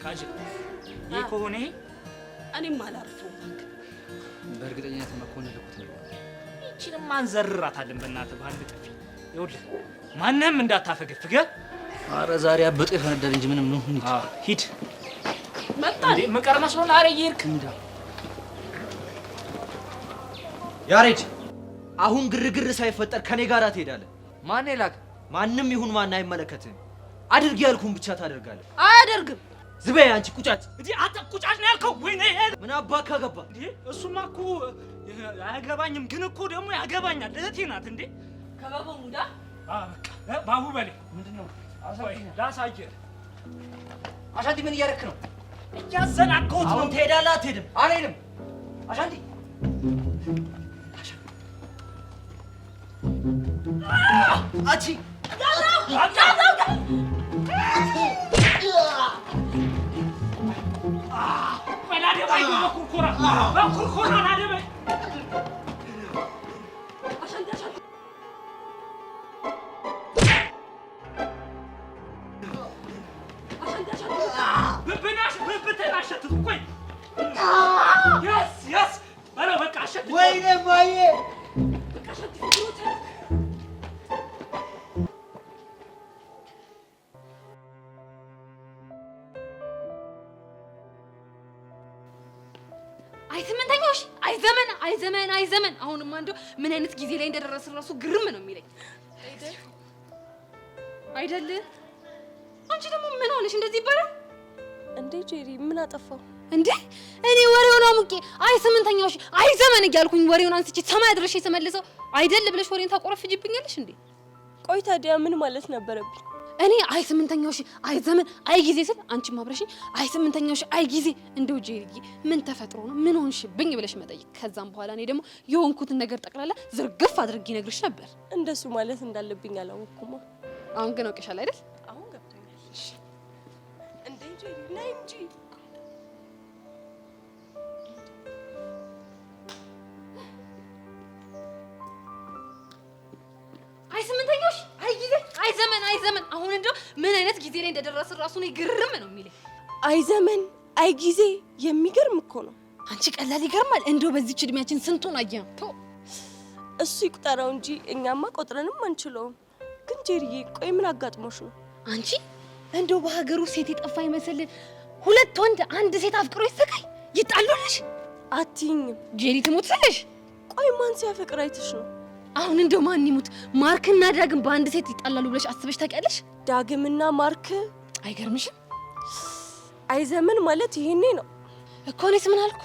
ካጅ ይኮኔ እኔም አላርፈው ማለት በእርግጠኝነት መኮንን ልኩት ነው። እቺንም ማንዘራታለን በእናትህ ባንድ ጥፊ ይኸውልህ ማንንም እንዳታፈገፍገ። አረ ዛሬ አበጠ ይፈነዳል እንጂ ምንም ነው። ሂድ መጣ መቀር መስሎን አረ ይርክ እንዳ ያሬድ አሁን ግርግር ሳይፈጠር ከኔ ጋር ትሄዳለህ። ማን ይላክ? ማንም ይሁን ማን አይመለከትህም። አድርግ ያልኩን ብቻ ታደርጋለህ። አያደርግም። ዝበይ አንቺ ቁጫት። እንዴ አንተ ቁጫት ነው ያልከው ወይ ነው? ምን አባካ ገባ እንዴ? እሱማ እኮ አያገባኝም፣ ግን እኮ ደግሞ ያገባኛል። እህቴ ናት እንዴ። ከበበው ሙዳ በቃ ባቡ በሌ ምንድነው? ላሳየህ። አሻንቲ ምን እያደረክ ነው? እያዘናጋሁት ነው። ትሄዳለህ አትሄድም? አልሄድም። አሻንቲ አቺ ወይኔ ማዬ አይ ዘመን አሁንማ እንደው ምን አይነት ጊዜ ላይ እንደደረስን ራሱ ግርም ነው የሚለኝ አይደል? አንቺ ደግሞ ምን ሆነሽ እንደዚህ ይባላል እንዴ? ጄሪ ምን አጠፋው እንዴ? እኔ ወሬውን አሙቄ አይ ስምንተኛው አይ ዘመን እያልኩኝ ወሬውን አንስቼ ሰማይ አድርሼ ተመልሰው አይደል ብለሽ ወሬን ታቆረፍጅብኛለሽ እንዴ? ቆይ ታዲያ ምን ማለት ነበረብኝ? እኔ አይ ስምንተኛው አይ ዘመን አይ ጊዜ ስል አንቺ ማብረሽኝ አይ ስምንተኛው አይ ጊዜ እንደው ጄሪዬ ምን ተፈጥሮ ነው ምን ሆንሽብኝ ብለሽ መጠየቅ። ከዛም በኋላ እኔ ደግሞ የሆንኩትን ነገር ጠቅላላ ዝርግፍ አድርጌ ነግርሽ ነበር። እንደሱ ማለት እንዳለብኝ አላወቅኩማ። አሁን ግን አውቀሻል አይደል? አሁን ገብቶኛል። እንዴ ጄሪ ነይ እንጂ። አይ ስምንተኛው አይ ጊዜ አይ ዘመን አሁን እንደው ምን አይነት ጊዜ ላይ እንደደረስን ራሱ ነው ግርም ነው የሚለኝ። አይ ዘመን አይ ጊዜ የሚገርም እኮ ነው። አንቺ ቀላል ይገርማል። እንደው በዚህች እድሜያችን ስንቱን አየነው። እሱ ይቁጠረው እንጂ እኛማ ቆጥረንም አንችለውም። ግን ጄሪዬ ቆይ ምን አጋጥሞሽ ነው? አንቺ እንደው በሀገሩ ሴት የጠፋ ይመስል ሁለት ወንድ አንድ ሴት አፍቅሮ ይሰቃይ ይጣሉልሽ አትይኝም? ጄሪ ትሞትልሽ። ቆይ ማን ሲያፈቅር አይተሽ ነው? አሁን እንደው ማን ይሙት ማርክና ዳግም በአንድ ሴት ይጣላሉ ብለሽ አስበሽ ታውቂያለሽ? ዳግምና ማርክ አይገርምሽም? አይ ዘመን ማለት ይሄኔ ነው እኮ። እኔስ ምን አልኩ?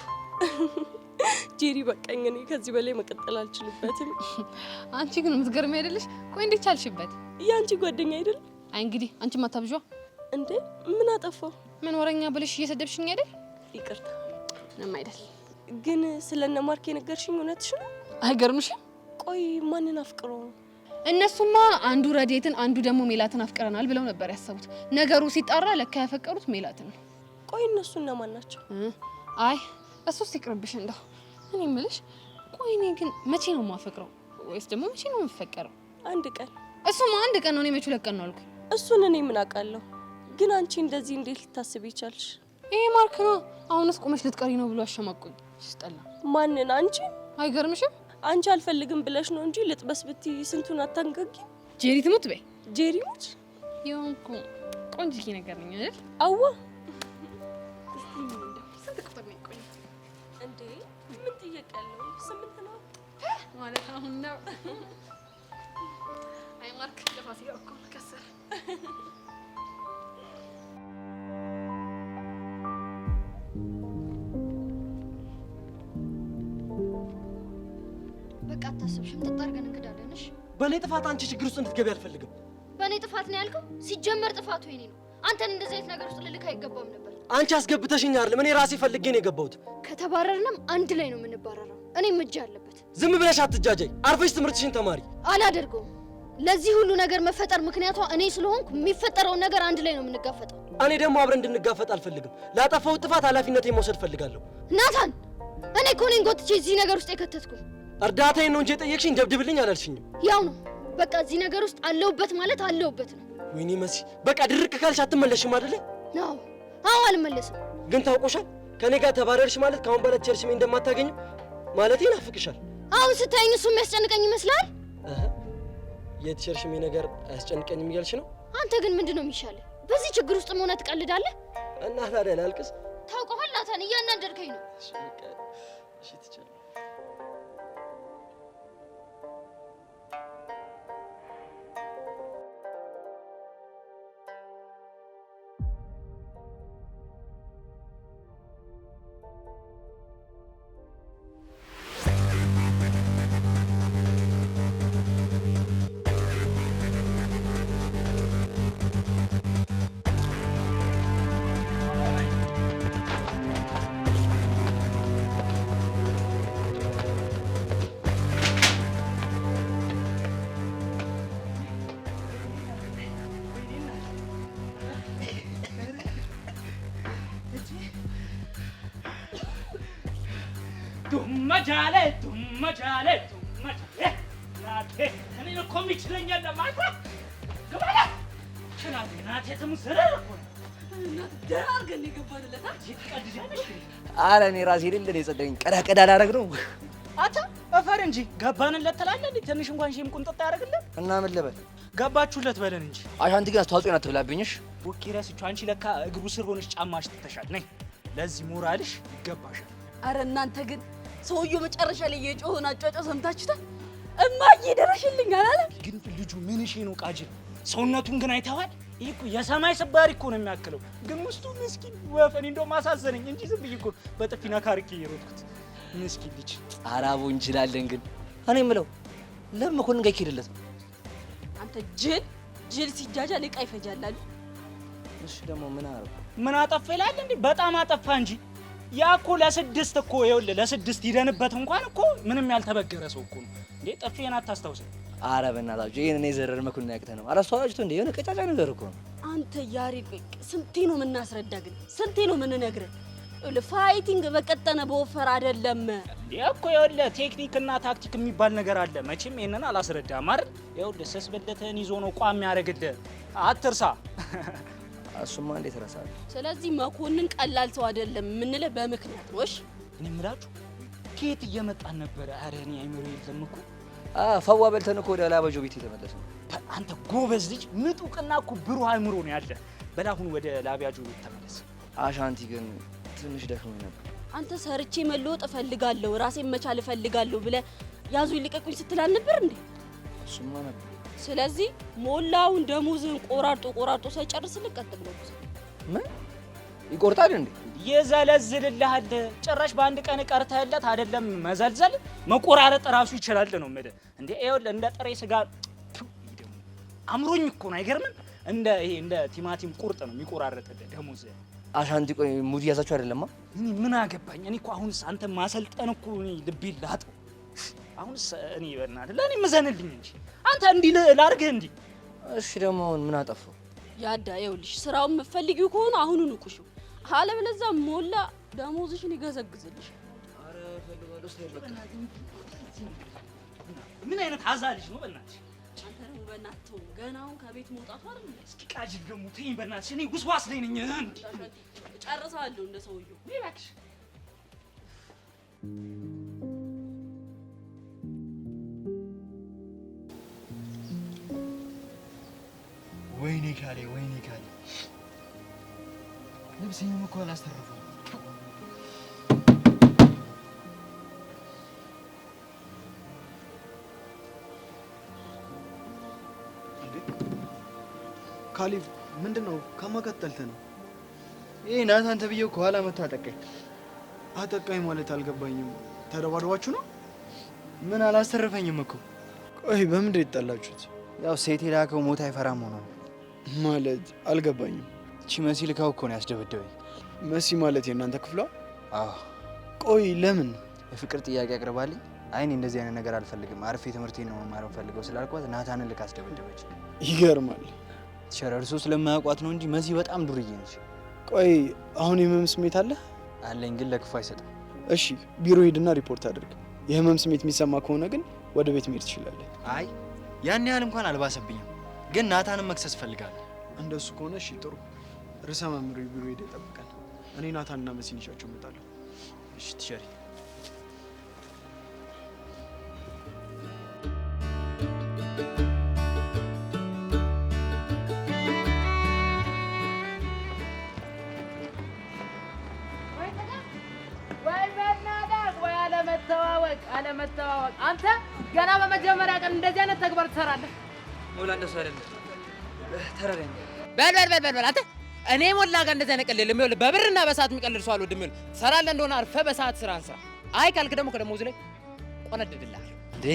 ጄሪ በቃኝ፣ እኔ ከዚህ በላይ መቀጠል አልችልበትም። አንቺ ግን የምትገርሚ አይደለሽ? ቆይ እንዴት ቻልሽበት? ያንቺ ጓደኛ አይደል? አይ እንግዲህ አንቺ ማታብጇ እንዴ። ምን አጠፋው? ምን ወረኛ ብለሽ እየሰደብሽኝ አይደል? ይቅርታ። ምንም አይደል። ግን ስለነ ማርክ የነገርሽኝ እውነትሽ ነው? አይገርምሽም? ቆይ ማንን አፍቅሮ ነው? እነሱማ አንዱ ረዴትን አንዱ ደግሞ ሜላትን አፍቅረናል ብለው ነበር ያሰቡት። ነገሩ ሲጣራ ለካ ያፈቀሩት ሜላትን ነው። ቆይ እነሱ እነማን ናቸው? አይ እሱስ ይቅርብሽ። እንደው እኔ የምልሽ ቆይ እኔ ግን መቼ ነው የማፈቅረው ወይስ ደግሞ መቼ ነው የምፈቀረው? አንድ ቀን። እሱማ አንድ ቀን ነው። እኔ መቼ ለቀን ነው አልኩኝ። እሱን እኔ ምን አውቃለሁ? ግን አንቺ እንደዚህ እንዴት ልታስብ ይቻልሽ? ይሄ ማርክ ነው። አሁንስ ቆመሽ ልትቀሪ ነው ብሎ አሸማቆኝ። ሲስጠላ። ማንን? አንቺ? አይገርምሽም? አንቺ አልፈልግም ብለሽ ነው እንጂ ልጥበስ ብትይ ስንቱን አታንገጊ። ጄሪ ትሙት በይ። ጄሪ ሙት ይሁንኩ ቆንጆ ነገር ነኝ አይደል? አዋ ስንት ቁጥር ነው ቆይ እንዴ? ምን ትየቀለው? 8 ነው ማለት አሁን ነው። አይ ማርክ ለፋሲካ እኮ ከሰረ። በቃ አታስብሽም። ተጣርገን እንግዳለንሽ። በኔ ጥፋት አንቺ ችግር ውስጥ እንድትገቢ አልፈልግም። በኔ ጥፋት ነው ያልከው? ሲጀመር ጥፋቱ የኔ ነው። አንተን እንደዚህ አይነት ነገር ውስጥ ልልክ አይገባም ነበር። አንቺ አስገብተሽኝ አይደለም፣ እኔ ራሴ ፈልጌ ነው የገባሁት። ከተባረርንም አንድ ላይ ነው የምንባረረው። እኔም እጅ አለበት። ዝም ብለሽ አትጃጃይ። አርፈሽ ትምህርትሽን ተማሪ። አላደርገውም። ለዚህ ሁሉ ነገር መፈጠር ምክንያቷ እኔ ስለሆንኩ የሚፈጠረውን ነገር አንድ ላይ ነው የምንጋፈጠው። እኔ ደግሞ አብረን እንድንጋፈጥ አልፈልግም። ላጠፋው ጥፋት ኃላፊነቴን መውሰድ ፈልጋለሁ። ናታን፣ እኔ እኮ ነኝ ጎትቼ እዚህ ነገር ውስጥ የከተትኩ። እርዳታዬን ነው እንጂ የጠየቅሽኝ ደብድብልኝ አላልሽኝም። ያው ነው በቃ እዚህ ነገር ውስጥ አለሁበት ማለት አለሁበት ነው። ወይኔ መሲ፣ በቃ ድርቅ ካልሽ አትመለሽም አይደለ? ነው አዎ አልመለስም። ግን ታውቆሻል። ከኔ ጋር ተባረርሽ ማለት ካሁን በኋላ ቸርሽሜ እንደማታገኙ ማለት ይናፍቅሻል። አሁን ስታይኝ እሱ የሚያስጨንቀኝ ይመስላል? የቸርሽሜ ነገር አያስጨንቀኝም እያልሽ ነው? አንተ ግን ምንድነው የሚሻለው? በዚህ ችግር ውስጥ መሆን ትቀልዳለህ? እና ታዲያ ላልቅስ? ታውቀዋለህ ናታን፣ እያናደድከኝ ነው። እሺ ትችላለህ። ዱመጃሌ ናቴ እኔ እኮ የሚችለኛል ለማለት ግባላ ናቴ ተሙሰረር እኮ ደራርገን የገባንለታ ይቀድጃለሽ። ኧረ እኔ ራሴ አይደል የጸደኝ ቀዳ ላደርግ ነው። አታ አፈር እንጂ ገባንለት ትላለህ እንዴ? ትንሽ እንኳን ሺም ቁንጥጣ ያደርግልህ እና ምን ልበል? ገባችሁለት በለን እንጂ። አሻንቲ ግን አስተዋጽኦ አትብላብኝሽ። ኦኬ ረስቹ አንቺ ለካ እግሩ ስር ሆነሽ ጫማሽ ትተሻል። ነይ ለዚህ ሞራልሽ ይገባሻል። አረ እናንተ ግን ሰውየው መጨረሻ ላይ የጮኸውን አጫጫው ሰምታችሁታል? እማዬ ደረሽልኝ አላለ? ግን ልጁ ምንሽ ነው ቃጅል? ሰውነቱን ግን አይተዋል? ይሄ እኮ የሰማይ ስባሪ እኮ ነው የሚያክለው። ግን ውስጡ ምስኪን ወፈን እንደው ማሳዘነኝ እንጂ ዝም ብዬ እኮ በጥፊና ካርኬ የሮጥኩት ምስኪን ልጅ። አራቡ እንችላለን ግን እኔ የምለው ለምን መኮንን ጋር ይኬድለት? አንተ ጅል ሲጃጃል ዕቃ ይፈጃል አሉ። እሺ ደግሞ ምን አረኩ? ምን አጠፋ ይላል እንዴ? በጣም አጠፋ እንጂ ያ እኮ ለስድስት እኮ ይኸውልህ ለስድስት ይደንበት እንኳን እኮ ምንም ያልተበገረ ሰው እኮ ነው እንዴ። ጠፊዬን አታስታውስም? ኧረ በእናታችሁ ይሄን እኔ ዘረር መኮንን ያቅተህ ነው። አላስተዋላችሁት እንዴ? የሆነ ቀጫጫ ነገር እኮ ነው። አንተ ያሬድ ስንቴ ነው የምናስረዳ? ግን ስንቴ ነው የምንነግርህ? ፋይቲንግ በቀጠነ በወፈር አይደለም እንዴ እኮ ይኸውልህ ቴክኒክና ታክቲክ የሚባል ነገር አለ። መቼም ይሄንን አላስረዳም አይደል? ይኸውልህ ሰስበለተን ይዞ ነው ቋም ያደርግልህ። አትርሳ። እሱማ እንዴት እረሳለሁ? ስለዚህ መኮንን ቀላል ሰው አይደለም የምንለው በምክንያት ነው። እሺ እኔ የምላችሁ ከየት እየመጣን ነበረ? ኧረ እኔ አይምሮ የለም እኮ ፈዋ በልተን እኮ ወደ ላባጆ ቤት የተመለስነው። አንተ ጎበዝ ልጅ ምጡቅና እኮ ብሩህ አይምሮ ነው ያለ። በላሁን ወደ ላቢያጆ ቤት ተመለስ። አሻንቲ ግን ትንሽ ደክሞኝ ነበር። አንተ ሰርቼ መለወጥ እፈልጋለሁ ራሴን መቻል እፈልጋለሁ ብለህ ያዙ ይልቀቁኝ ስትል አልነበር እንዴ? እሱማ ነበር። ስለዚህ ሞላውን ደሞዝህን ቆራርጦ ሳይጨርስልህ ቀጥ ብለው ምን ይቆርጣል እንዴ? ይዘለዝልልሃል። ጭራሽ በአንድ ቀን ቀርተህለት አይደለም መዘልዘል መቆራረጥ ራሱ ይችላል ነው የምልህ። እንዴ ይኸውልህ እንደ ጥሬ ስጋ ደግሞ አምሮኝ እኮ ነው። አይገርምም? እንደ ቲማቲም ቁርጥ ነው የሚቆራረጥልህ ደሞዝ። አሻንቲ ቆይ ሙድ ያዛችሁ አይደለማ? እኔ ምን አገባኝ? እኔ እኮ አሁንስ አንተ ማሰልጠን እኮ እኔ ልቤ ላጠው። አሁንስ እኔ በእናትህ ለእኔ ምዘንልኝ እንጂ አንተ እንዲህ ላድርግህ እንዲህ። እሺ ደግሞ አሁን ምን አጠፋው? ያዳ ይኸውልሽ ስራውን የምትፈልጊው ከሆነ አሁኑን እቁሹ፣ አለበለዚያ ሞላ ደሞዝሽን ይገዘግዝልሽ። አረ ፈልጋለሁ ስለበቃ ምን አይነት አዛ ልጅ ነው በእናትሽ? አንተ ደግሞ በእናትህ ገናውን ከቤት መውጣቱ አይደል? እስኪ ቃጅል ደግሞ ተይኝ በእናትሽ። እኔ ውስዋስ ላይ ነኝ እንዴ? ጨርሰዋለሁ እንደ ሰውየው። እባክሽ ወይኔ ካሌ ልብሴንም እኮ አላስተረፈው። ካሌብ ምንድነው? ከማቀጠልተ ነው? ይሄ ናታን ተብዬው ከኋላ መጥቶ አጠቃኝ። አጠቃኝ ማለት አልገባኝም። ተደባድባችሁ ነው? ምን አላስተረፈኝም እኮ። ቆይ በምንድን የተጣላችሁት? ያው ሴት የላከው ሞት አይፈራም ሆኖ ማለት አልገባኝም። እቺ መሲ ልካው እኮ ነው ያስደበደበኝ። መሲ ማለት የእናንተ ክፍሏ? አዎ። ቆይ ለምን? የፍቅር ጥያቄ አቅርባልኝ። አይ እኔ እንደዚህ አይነት ነገር አልፈልግም፣ አርፌ ትምህርቴን ነው መማር ፈልገው ስላልኳት ናታንን ልካ አስደበደበች። ይገርማል። ሸረርሶ ስለማያውቋት ነው እንጂ መሲ በጣም ዱርዬ ነች። ቆይ አሁን የህመም ስሜት አለ? አለኝ፣ ግን ለክፉ አይሰጥም። እሺ ቢሮ ሂድና ሪፖርት አድርግ። የህመም ስሜት የሚሰማ ከሆነ ግን ወደ ቤት መሄድ ትችላለህ። አይ ያን ያህል እንኳን አልባሰብኝም፣ ግን ናታንን መክሰስ ፈልጋለሁ። እንደሱ ከሆነ እሺ ጥሩ። ርዕሰ መምህሩ ቢሮ ሄደ ይጠብቃል። እኔ ናታንና መሲን ይዣቸው እመጣለሁ። እሺ ቲቸር። አለመተዋወቅ አንተ ገና በመጀመሪያ ቀን እንደዚህ አይነት ተግባር ትሰራለህ? ሞላ እንደሱ አይደለም። ተረጋኝ። በል አንተ እኔ ሞላ ጋር እንደዚህ አይነት ቀልድ የለም። ይኸውልህ በብርና በሰዓት የሚቀልድ ሰው አልወድም። ይኸውልህ ትሰራለህ እንደሆነ አርፈህ በሰዓት ስራህን ስራ። አይ ካልክ ደግሞ ከደሞዝ ላይ ቆነድድልሃለሁ። እንዴ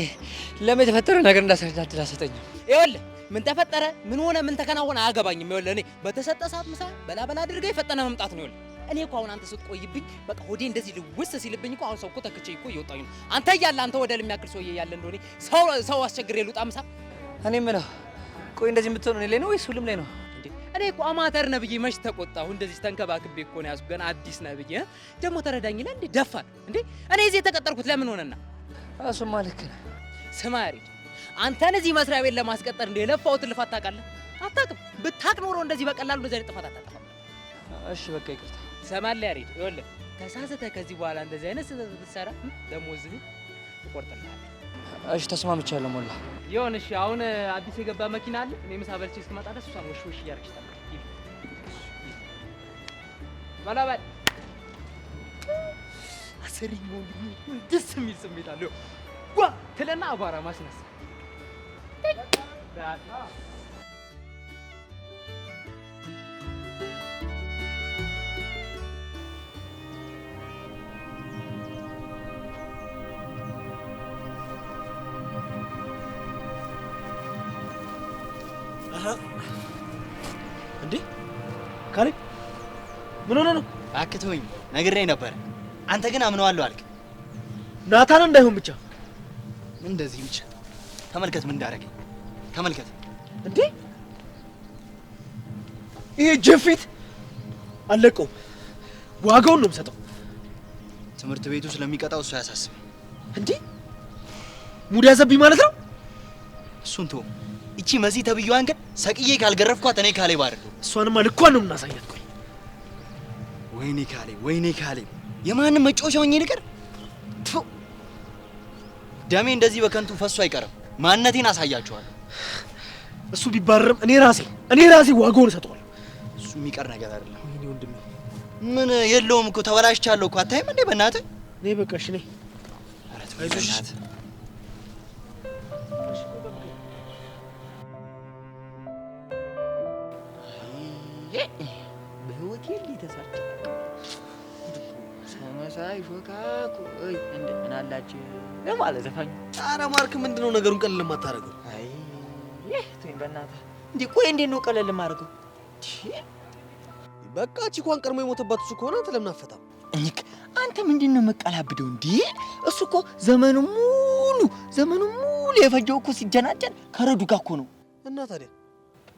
ለምን የተፈጠረ ነገር እንዳሰረዳት ላሰጠኝ። ይኸውልህ ምን ተፈጠረ ምን ሆነ ምን ተከናወነ አያገባኝም። ይኸውልህ እኔ በተሰጠ ሰዓት ምሳ በላ አድርገህ የፈጠነ መምጣት ነው። ይኸውልህ እኔ እኮ አሁን አንተ ስትቆይብኝ በቃ ሆዴ እንደዚህ ልውስ ሲልብኝ እኮ አሁን ሰው እኮ ተክቼ እኮ እየወጣሁኝ ነው። አንተ እያለ አንተ ወደ ለሚያክል ሰውዬ ያለ እንደሆነ ሰው አስቸግሬ ልውጣ ምሳ። እኔ የምለው ቆይ እንደዚህ የምትሆነው እኔ ላይ ነው ወይስ ሁሉም ላይ ነው? እንዴ እኔ እኮ አማተር ነህ ብዬ መች ተቆጣሁ? እንደዚህ ተንከባክቤ እኮ ነው ያዝኩ። ገና አዲስ ነህ ብዬ ደግሞ ተረዳኝ ይላል እንዴ ደፋል እንዴ። እኔ እዚህ የተቀጠርኩት ለምን ሆነና? እሱማ ልክ ነህ። ስማ ያሬድ፣ አንተን እዚህ መስሪያ ቤት ለማስቀጠር እንደ የለፋሁትን ልፋት ታውቃለህ? አታውቅም። ብታውቅ ኖሮ እንደዚህ በቀላሉ እንደዚህ አይነት ጥፋት አታጠፋም። እሺ በቃ ይቅርታ። ሰማለህ ያሬድ፣ ይኸውልህ ተሳስተህ ከዚህ በኋላ እንደዚህ አይነት ስህተት ብትሰራ ደሞዝህ እቆርጥልሃለሁ። እሺ ተስማምቻለሁ ሞላ። ይሁን እሺ። አሁን አዲስ የገባ መኪና አለ። እኔ ምሳ በልቼ እስክመጣ ድረስ እሷን ወሽ እያደረግሽ ታዲያ በል አሰሪኝ ወንድሜ ደስ የሚል ስሜት አለው። ዋ ትለና አቧራ ማስነሳ እንዴ ካሌብ ምን ሆነ ነው? አክቶኝ ነግሬ ነበር። አንተ ግን አምነዋለሁ አልክ። ናታን እንዳይሆን ብቻ እንደዚህ ብቻ ተመልከት ምን እንዳደረገኝ ተመልከት። እንዴ ይሄ ጀፊት አለቀው። ዋጋውን ነው የምሰጠው። ትምህርት ቤቱ ስለሚቀጣው እሱ ያሳስብ። እንዴ ሙድ ያዘብኝ ማለት ነው። እሱን ተው። እቺ መሲ ተብዬዋን ግን ሰቅዬ ካልገረፍኳት እኔ ካሌብ አይደለሁ። እሷንማ ልኳን ነው የምናሳያት። ቆይ ወይኔ ካሌብ የማንም መጫወቻ ሆኜ ንቀር። ደሜ እንደዚህ በከንቱ ፈሶ አይቀርም። ማንነቴን አሳያቸዋለሁ። እሱ ቢባረርም እኔ ራሴ ዋጋውን እሰጠዋለሁ። እሱ የሚቀር ነገር አይደለም። ወይኔ ወንድሜ ምን የለውም እኮ ተበላሽቻለሁ እኮ አታይም እንዴ? በእናትህ እኔ በቃ እሺ ነኝ። አይዞሽ በህይወቴ ሊተሳጭ ሰማሳይ ሾካኩ እንደምን አላችሁ ለማለት ዘፋኝ። ኧረ ማርክ ምንድነው ነገሩን ቀለል የማታደርገው? አይ ተይ በእናትህ እንዴ። ቆይ እንዴት ነው ቀለል የማደርገው? በቃ ቺኳን ቀድሞ የሞተባት እሱ ከሆነ አንተ ለምን አፈታም? እኒክ አንተ ምንድነው መቀላብደው እንዴ? እሱ እኮ ዘመኑ ሙሉ የፈጀው እኮ ሲጀናጀን ከረዱ ጋር እኮ ነው። እና ታዲያ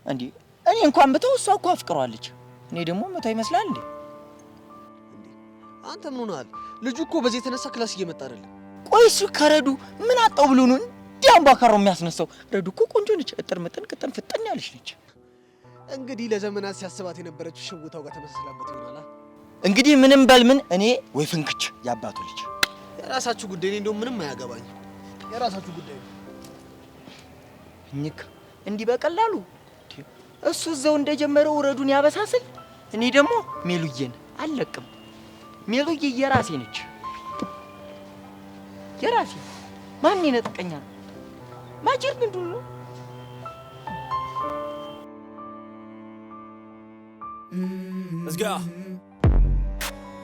እንዴ እኔ እንኳን ብተው እሷ እኮ አፍቅሯለች። እኔ ደግሞ መታ ይመስላል እንዴ? አንተ ምን ሆነሃል? ልጁ እኮ በዚህ የተነሳ ክላስ እየመጣ አይደለም። ቆይ እሱ ከረዱ ምን አጣው ብሎ ነው እንዲህ አምባካራው የሚያስነሳው? ረዱ እኮ ቆንጆ ነች። እጥር ምጥን ቅጥን ፍጥን ያለች ነች። እንግዲህ ለዘመናት ሲያስባት የነበረችው ሽውታው ጋር ተመሳስላበት ይሆናል። እንግዲህ ምንም በል ምን እኔ ወይ ፍንክች ያባቱ ልጅ የራሳችሁ ጉዳይ። እኔ እንደውም ምንም አያገባኝ። የራሳችሁ ጉዳይ ነው። እኒክ እንዲህ በቀላሉ እሱ እዛው እንደጀመረው ረዱን ያበሳስል። እኔ ደግሞ ሜሉዬን አልለቅም። ሜሉዬ የራሴ ነች። የራሴ ማን ይነጥቀኛል? ማጀር ምንድን ነው? Let's go.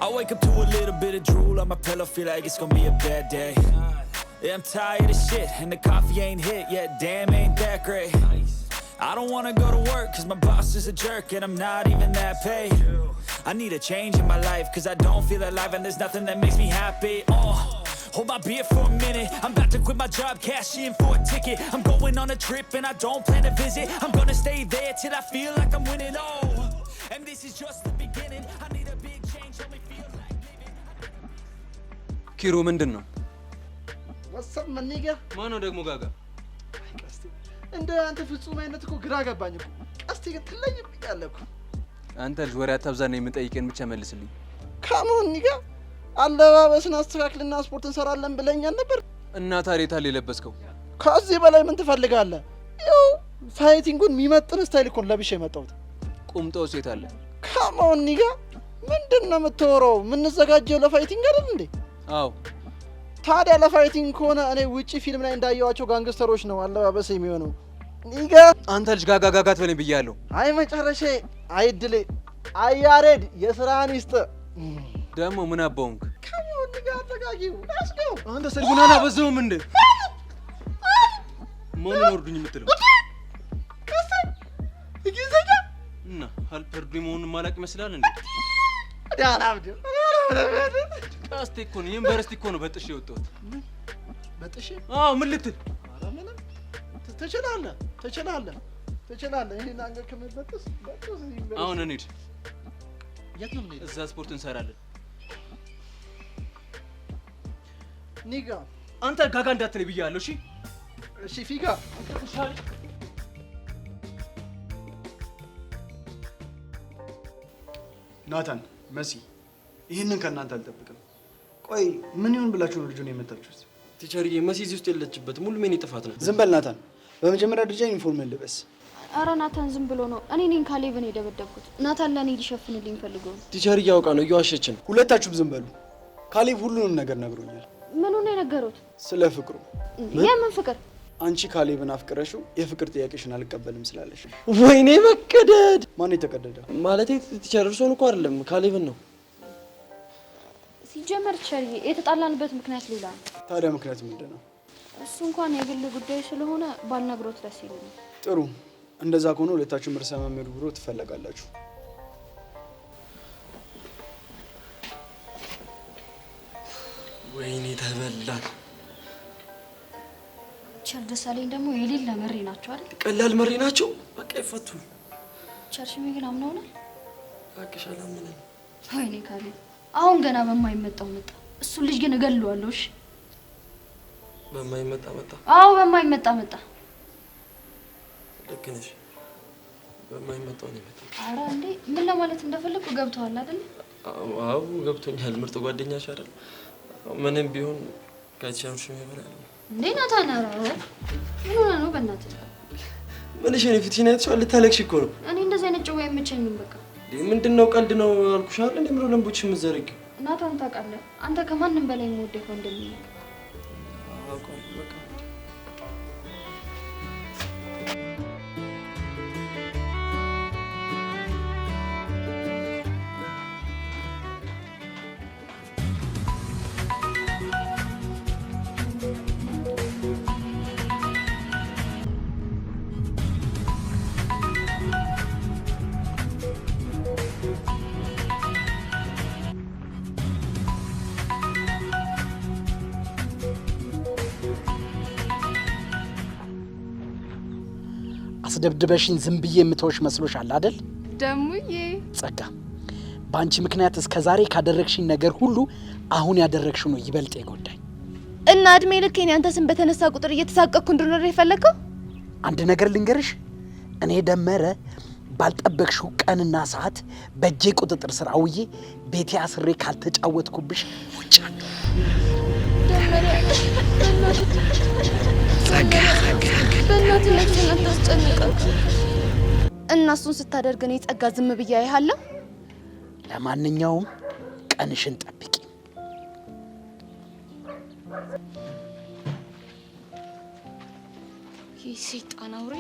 I wake up to a little bit of drool on my pillow, feel like it's gonna be a bad day. Yeah, I'm tired of shit, and the coffee ain't hit yet, damn ain't that great. I don't wanna go to work, cause my boss is a jerk, and I'm not even that paid. I need a change in my life, cause I don't feel alive, and there's nothing that makes me happy. Hold my beer for a minute, I'm about to quit my job, cash in for a ticket. I'm going on a trip, and I don't plan to visit. I'm gonna stay there till I feel like I'm winning, and this is just the beginning. I need a big change, only feel like living. ኪሩ ምንድን ነው? ወሰብ ማንኛ ማነው ደግሞ ጋጋ? እንደ አንተ ፍጹም አይነት እኮ ግራ ገባኝ እኮ። ቀስቲ ግን ትለይብኛለህ እኮ። አንተ ልጅ ወሬ አታብዛና የምጠይቀን ብቻ መልስልኝ። ካሞን ኒጋ አለባበስን አስተካክልና ስፖርት እንሰራለን ብለኛል ነበር። እና ታዲያ ታል የለበስከው? ከዚህ በላይ ምን ትፈልጋለህ? ያው ፋይቲንጉን የሚመጥን ስታይል እኮ ለብሼ የመጣሁት። ቁምጣው ሴት አለ። ካሞን ኒጋ ምንድነው የምትወራው? የምንዘጋጀው ለፋይቲንግ አይደል እንዴ? አዎ። ታዲያ ለፋይቲንግ ከሆነ እኔ ውጪ ፊልም ላይ እንዳየዋቸው ጋንግስተሮች ነው አለባበስ የሚሆነው። ኒጋ አንተ ልጅ ጋጋ ትበለኝ ብያለሁ። አይ መጨረሻ አይድሌ አያሬድ የስራህን ይስጥ። ደግሞ ምን አባውንክ? ካሞን ኒጋ አጠጋጊው ላስገው አንተ ሰልጉናና በዛውም እንደ ማን ወርዱኝ የምትለው ይገዘጋ እና አልፐርዱ መሆኑን ማላቅ ይመስላል እንዴ? ዳናብዱ ካስቴ እኮ ነው ዩኒቨርሲቲ እኮ ነው በጥሽ የወጣሁት። በጥሽ? አዎ ምን ልትል? ኧረ ምንም ትችላለህ። ይሄን አንገር ከመበጥስ አሁን እንሂድ። የት ነው የምንሄደው? እዛ ስፖርት እንሰራለን። ኒጋ አንተ ጋጋ እንዳትለኝ ብያለሁ። እሺ እሺ ፊጋ ናታን መሲ ይህንን ከእናንተ አልጠብቅም። ቆይ ምን ይሁን ብላችሁ ነው ልጁን የመታችሁት? ቲቸርዬ መሲ እዚህ ውስጥ የለችበት ሙሉ ሜኔ ጥፋት ነው። ዝም በል ናታን። በመጀመሪያ ደረጃ ዩኒፎርም ልበስ። አረ ናታን ዝም ብሎ ነው። እኔ ነኝ ካሌብን የደበደብኩት። ናታን ለእኔ ሊሸፍንልኝ ፈልጎ ነው። ቲቸርዬ አውቃ ነው እየዋሸችን። ሁለታችሁም ዝም በሉ። ካሌብ ሁሉንም ነገር ነግሮኛል። ምኑን የነገሩት? ስለ ፍቅሩ። የምን ፍቅር? አንቺ ካሌብን አፍቅረሽው የፍቅር ጥያቄሽን አልቀበልም ስላለሽ። ወይኔ መቀደድ! ማን የተቀደደ? ማለቴ ቲቸር እርሶን እኮ አይደለም ካሌብን ነው። ሲጀመር ቸርዬ የተጣላንበት ምክንያት ሌላ ነው። ታዲያ ምክንያቱ ምንድን ነው? እሱ እንኳን የግል ጉዳይ ስለሆነ ባልነግሮት ደስ ይለኛል። ጥሩ፣ እንደዛ ከሆነ ሁለታችሁም ርዕሰ መምህር ቢሮ ትፈለጋላችሁ። ወይኔ ተበላን። ቸር ደሳለኝ ደግሞ የሌለ መሪ ናቸው አይደል? ቀላል መሪ ናቸው። በቃ ይፈቱ። ቸርሽሜ ግን አምነውናል። እባክሽ አላምንም። ወይኔ ካሌብ አሁን ገና በማይመጣው መጣ። እሱ ልጅ ግን እገለዋለሁ። እሺ በማይመጣ መጣ? አዎ በማይመጣ መጣ። ልክ ነሽ። በማይመጣው ነው የመጣው። ኧረ እንዴ ምን ለማለት እንደፈለኩ ገብቶሃል አይደል? አዎ ገብቶኛል። ምርጥ ጓደኛሽ አይደል? ምንም ቢሆን ከቸርሽሜ በላይ ነው። እንዴ ናታን ኧረ ምን ሆነህ ነው በእናትህ? ምን እሺ ነው ፊትሽን አይተሽዋል? ልታለቅሽ እኮ ነው። እኔ እንደዚህ አይነት ጨዋ አይመቸኝም። በቃ ምንድነው? ቀልድ ነው አልኩሽ አይደል? እንዴ ምሮ ለምቦች የምትዘረጊው? ናታን ታውቃለህ፣ አንተ ከማንም በላይ የምወደው ወንድሜ ነህ። አውቃለሁ በቃ አስደብድበሽኝ ዝም ብዬ የምተውሽ መስሎሻል አይደል? ደሙዬ ጸጋ፣ በአንቺ ምክንያት እስከ ዛሬ ካደረግሽኝ ነገር ሁሉ አሁን ያደረግሽው ነው ይበልጥ የጎዳኝ። እና እድሜ ልኬን ያንተ ስም በተነሳ ቁጥር እየተሳቀቅኩ እንድኖር የፈለከው? አንድ ነገር ልንገርሽ፣ እኔ ደመረ ባልጠበቅሽው ቀንና ሰዓት በእጄ ቁጥጥር ስር አውዬ ቤቴ አስሬ ካልተጫወትኩብሽ ውጭ ደመረ በእናትህ ነፍሴን አታስጨንቃት። እና እሱን ስታደርግ እኔ ጸጋ ዝም ብዬ አይሃለሁ። ለማንኛውም ቀንሽን ጠብቂ። ይህ ሰይጣን አውሬ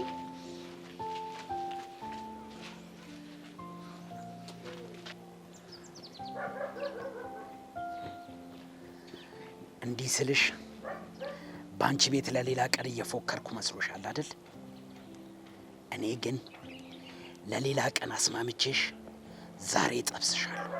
እንዲህ ስልሽ በአንቺ ቤት ለሌላ ቀን እየፎከርኩ መስሎሻል አይደል? እኔ ግን ለሌላ ቀን አስማምቼሽ ዛሬ ጠብስሻለሁ።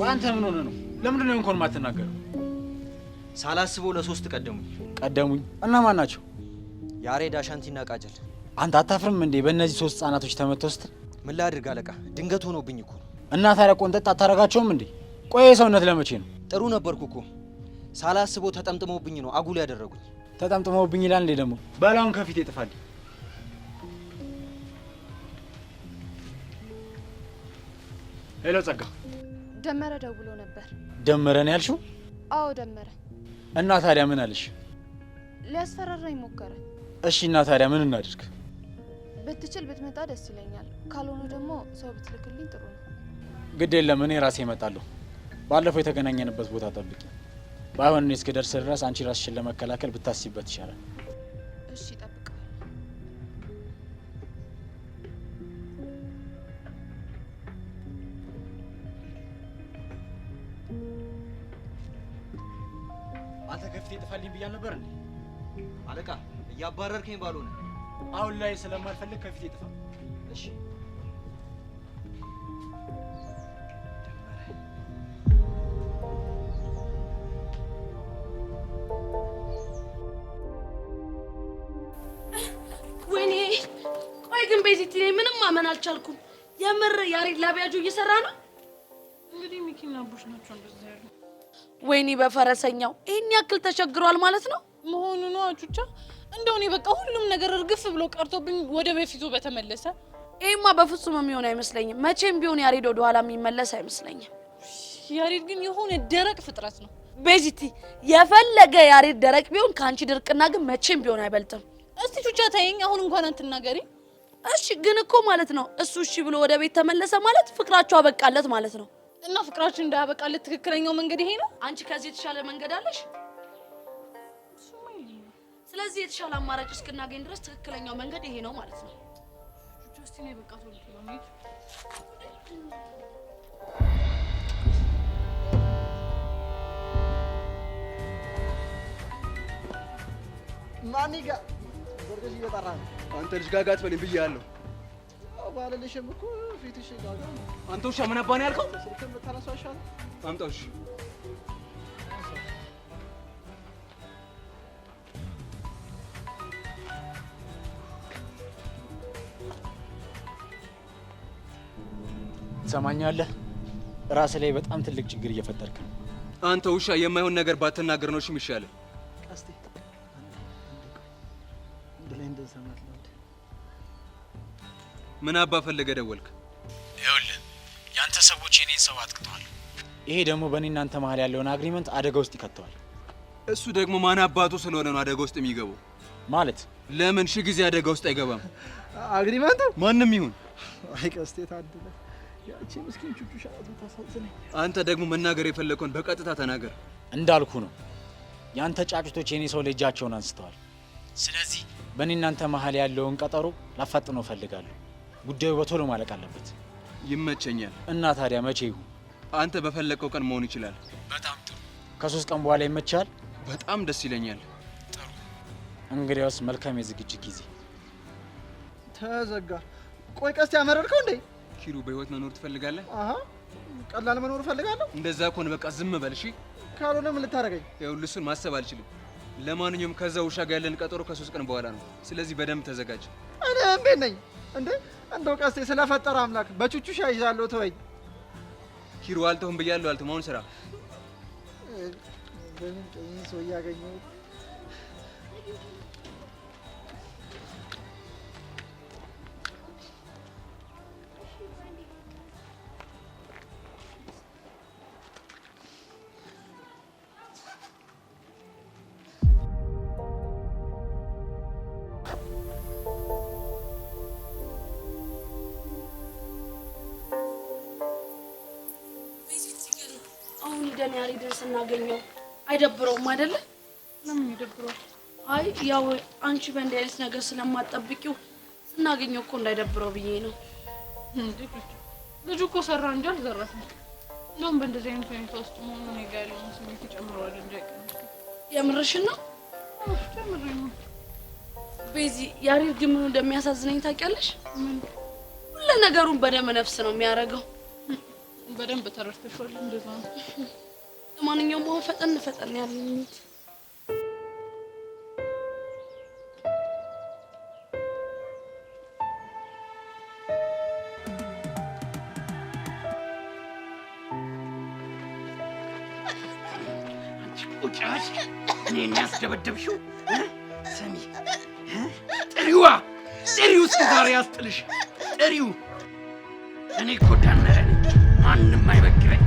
አንተ ምን ሆነ ነው? ለምንድን ነው እንኳን ማትናገረው? ሳላስበው ለሶስት ቀደሙኝ። እና ማን ናቸው? ያሬድ፣ አሻንቲና ቃጀል። አንተ አታፍርም እንዴ በእነዚህ ሶስት ህጻናቶች ተመተው ስትል? ምን ላድርግ አለቃ፣ ድንገት ሆኖብኝ እኮ። እና ታዲያ ቆንጠጥ አታረጋቸውም እንዴ? ቆይ ሰውነት ለመቼ ነው? ጥሩ ነበርኩ እኮ ሳላስበው ተጠምጥመውብኝ ነው አጉል ያደረጉኝ። ተጠምጥመውብኝ ይላል እንዴ ደግሞ? በላውን ከፊት ይጥፋል። ሄሎ ጸጋ። ደመረ ደውሎ ነበር። ደመረ ነው ያልሽው? አዎ ደመረ። እና ታዲያ ምን አለሽ? ሊያስፈራራኝ ሞከረ። እሺ እና ታዲያ ምን እናድርግ? ብትችል ብትመጣ ደስ ይለኛል። ካልሆነ ደግሞ ሰው ብትልክልኝ ጥሩ ነው። ግድ የለም እኔ ራሴ እመጣለሁ። ባለፈው የተገናኘንበት ቦታ ጠብቂ። ባይሆን እኔ እስክደርስ ድረስ አንቺ ራስሽን ለመከላከል ብታስቢበት ይሻላል። እሺ እጠብቃለሁ። አንተ ከፊቴ ጥፋልኝ ብያል ነበር እንዴ? አለቃ እያባረርከኝ ባልሆነ አሁን ላይ ስለማልፈልግ ከፊቴ ጥፋ። እሺ ወይኔ ቆይ ግን ቤዚቲ ነኝ ምንም ማመን አልቻልኩም። የምር ያሬድ ላቢያጁ እየሰራ ነው። እንግዲህ ሚኪና ቡሽ ናቸው እንደዛ ያሉ። ወይኔ በፈረሰኛው ይሄን ያክል ተቸግሯል ማለት ነው መሆኑ ነው አቹቻ። እንደው እኔ በቃ ሁሉም ነገር እርግፍ ብሎ ቀርቶብኝ ወደ በፊቱ በተመለሰ። ይሄማ በፍጹም የሚሆን አይመስለኝም። መቼም ቢሆን ያሬድ ወደ ኋላ የሚመለስ አይመስለኝም። ያሬድ ግን የሆነ ደረቅ ፍጥረት ነው። ቤዚቲ የፈለገ ያሬድ ደረቅ ቢሆን ካንቺ ድርቅና ግን መቼም ቢሆን አይበልጥም። እስቲ ቹቻ ታየኝ አሁን እንኳን አትናገሪ። እሺ ግን እኮ ማለት ነው እሱ እሺ ብሎ ወደ ቤት ተመለሰ ማለት ፍቅራቸው አበቃለት ማለት ነው። እና ፍቅራችን እንዳያበቃለት ትክክለኛው መንገድ ይሄ ነው? አንቺ ከዚህ የተሻለ መንገድ አለሽ? ስለዚህ የተሻለ አማራጭ እስክናገኝ ድረስ ትክክለኛው መንገድ ይሄ ነው ማለት ነው። ጁስቲ ነው በቃ ቶሎ ነው። ማን ጋር ወርደሽ እየጠራ ነው? አንተ ልጅ ጋጋ አትበለኝ ብያለሁ። ባለልሽም እኮ ፊትሽ ጋጋ ነው። አንተ ውሻ ምን አባህ ነው ያልከው? ስልክም ብታነሳው ይሻላል። አምጣው። እሺ ትሰማኛለህ? ራስ ላይ በጣም ትልቅ ችግር እየፈጠርክ ነው። አንተ ውሻ የማይሆን ነገር ባትናገር ነው እሺ የሚሻለው። ቀስቴ እንደላይ እንደሰማት ነው። ምን አባ ፈለገ ደወልክ? ይኸውልህ ያንተ ሰዎች የኔን ሰው አጥቅተዋል። ይሄ ደግሞ በእኔና አንተ መሀል ያለውን አግሪመንት አደጋ ውስጥ ይከተዋል። እሱ ደግሞ ማን አባቱ ስለሆነ ነው አደጋ ውስጥ የሚገባው? ማለት ለምን ሺህ ጊዜ አደጋ ውስጥ አይገባም? አግሪመንቱ ማንም ይሁን። አይ ቀስቴ ታድለ ያቺ ምስኪን ቹቹ ሻቱ ታሳዝነኝ። አንተ ደግሞ መናገር የፈለከውን በቀጥታ ተናገር። እንዳልኩ ነው ያንተ ጫጩቶች የኔ ሰው ላይ እጃቸውን አንስተዋል። ስለዚህ በእኔና አንተ መሀል ያለውን ቀጠሮ ላፋጥነው እፈልጋለሁ። ጉዳዩ በቶሎ ማለቅ አለበት። ይመቸኛል። እና ታዲያ መቼ ይሁን? አንተ በፈለከው ቀን መሆን ይችላል። በጣም ጥሩ። ከ3 ቀን በኋላ ይመቻል? በጣም ደስ ይለኛል። ጥሩ። እንግዲያውስ መልካም የዝግጅት ጊዜ። ተዘጋ። ቆይ ቀስቴ ያመረርከው እንዴ? ኪሩ በህይወት መኖር ትፈልጋለህ? አሃ ቀላል መኖር እፈልጋለሁ። እንደዛ ከሆነ በቃ ዝም በል እሺ። ካልሆነ ምን ልታረገኝ? ይኸውልህ እሱን ማሰብ አልችልም። ለማንኛውም ከዛ ውሻ ጋር ያለን ቀጠሮ ከ3 ቀን በኋላ ነው። ስለዚህ በደንብ ተዘጋጅ። እኔ እንዴት ነኝ እንዴ? እንደው ቀስቴ ስለፈጠረ አምላክ በቹቹ ሻይ ይዛለሁ ተወኝ። ኪሩ አልተውም ብያለሁ። አልተውም። አሁን ስራ በምን ቀይን ሰው ያገኘው ሄደን ያሬድን ስናገኘው አይደብረውም አይደለ? ለምን ይደብረው? አይ ያው አንቺ በእንዲህ አይነት ነገር ስለማትጠብቂው ስናገኘው እኮ እንዳይደብረው ብዬ ነው። እንዴ ልጁ እኮ ሰራ እንጂ አልዘረፈም። እንደውም በእንደዚህ አይነት ሁኔታ ውስጥ መሆኑን ያለውን ስሜት ይጨምረዋል እንጂ አይቀንስም። የምርሽን ነው? ጨምሬ ነው። ቤዚ ያሬድ ግን ምን እንደሚያሳዝነኝ ታውቂያለሽ? ምን? ሁሉ ነገሩን በደመ ነፍስ ነው የሚያደርገው። በደንብ ተረድተሻል። እንደዛ ነው። ለማንኛውም አሁን ፈጠን ፈጠን ያለኝ ጫሽ እኔን ያስደበደብሽው ስሚ ጥሪዋ ጥሪው እስከዛሬ ያስጥልሽ ጥሪው እኔ እኮ ደመረ ነኝ ማንም አይበግረኝ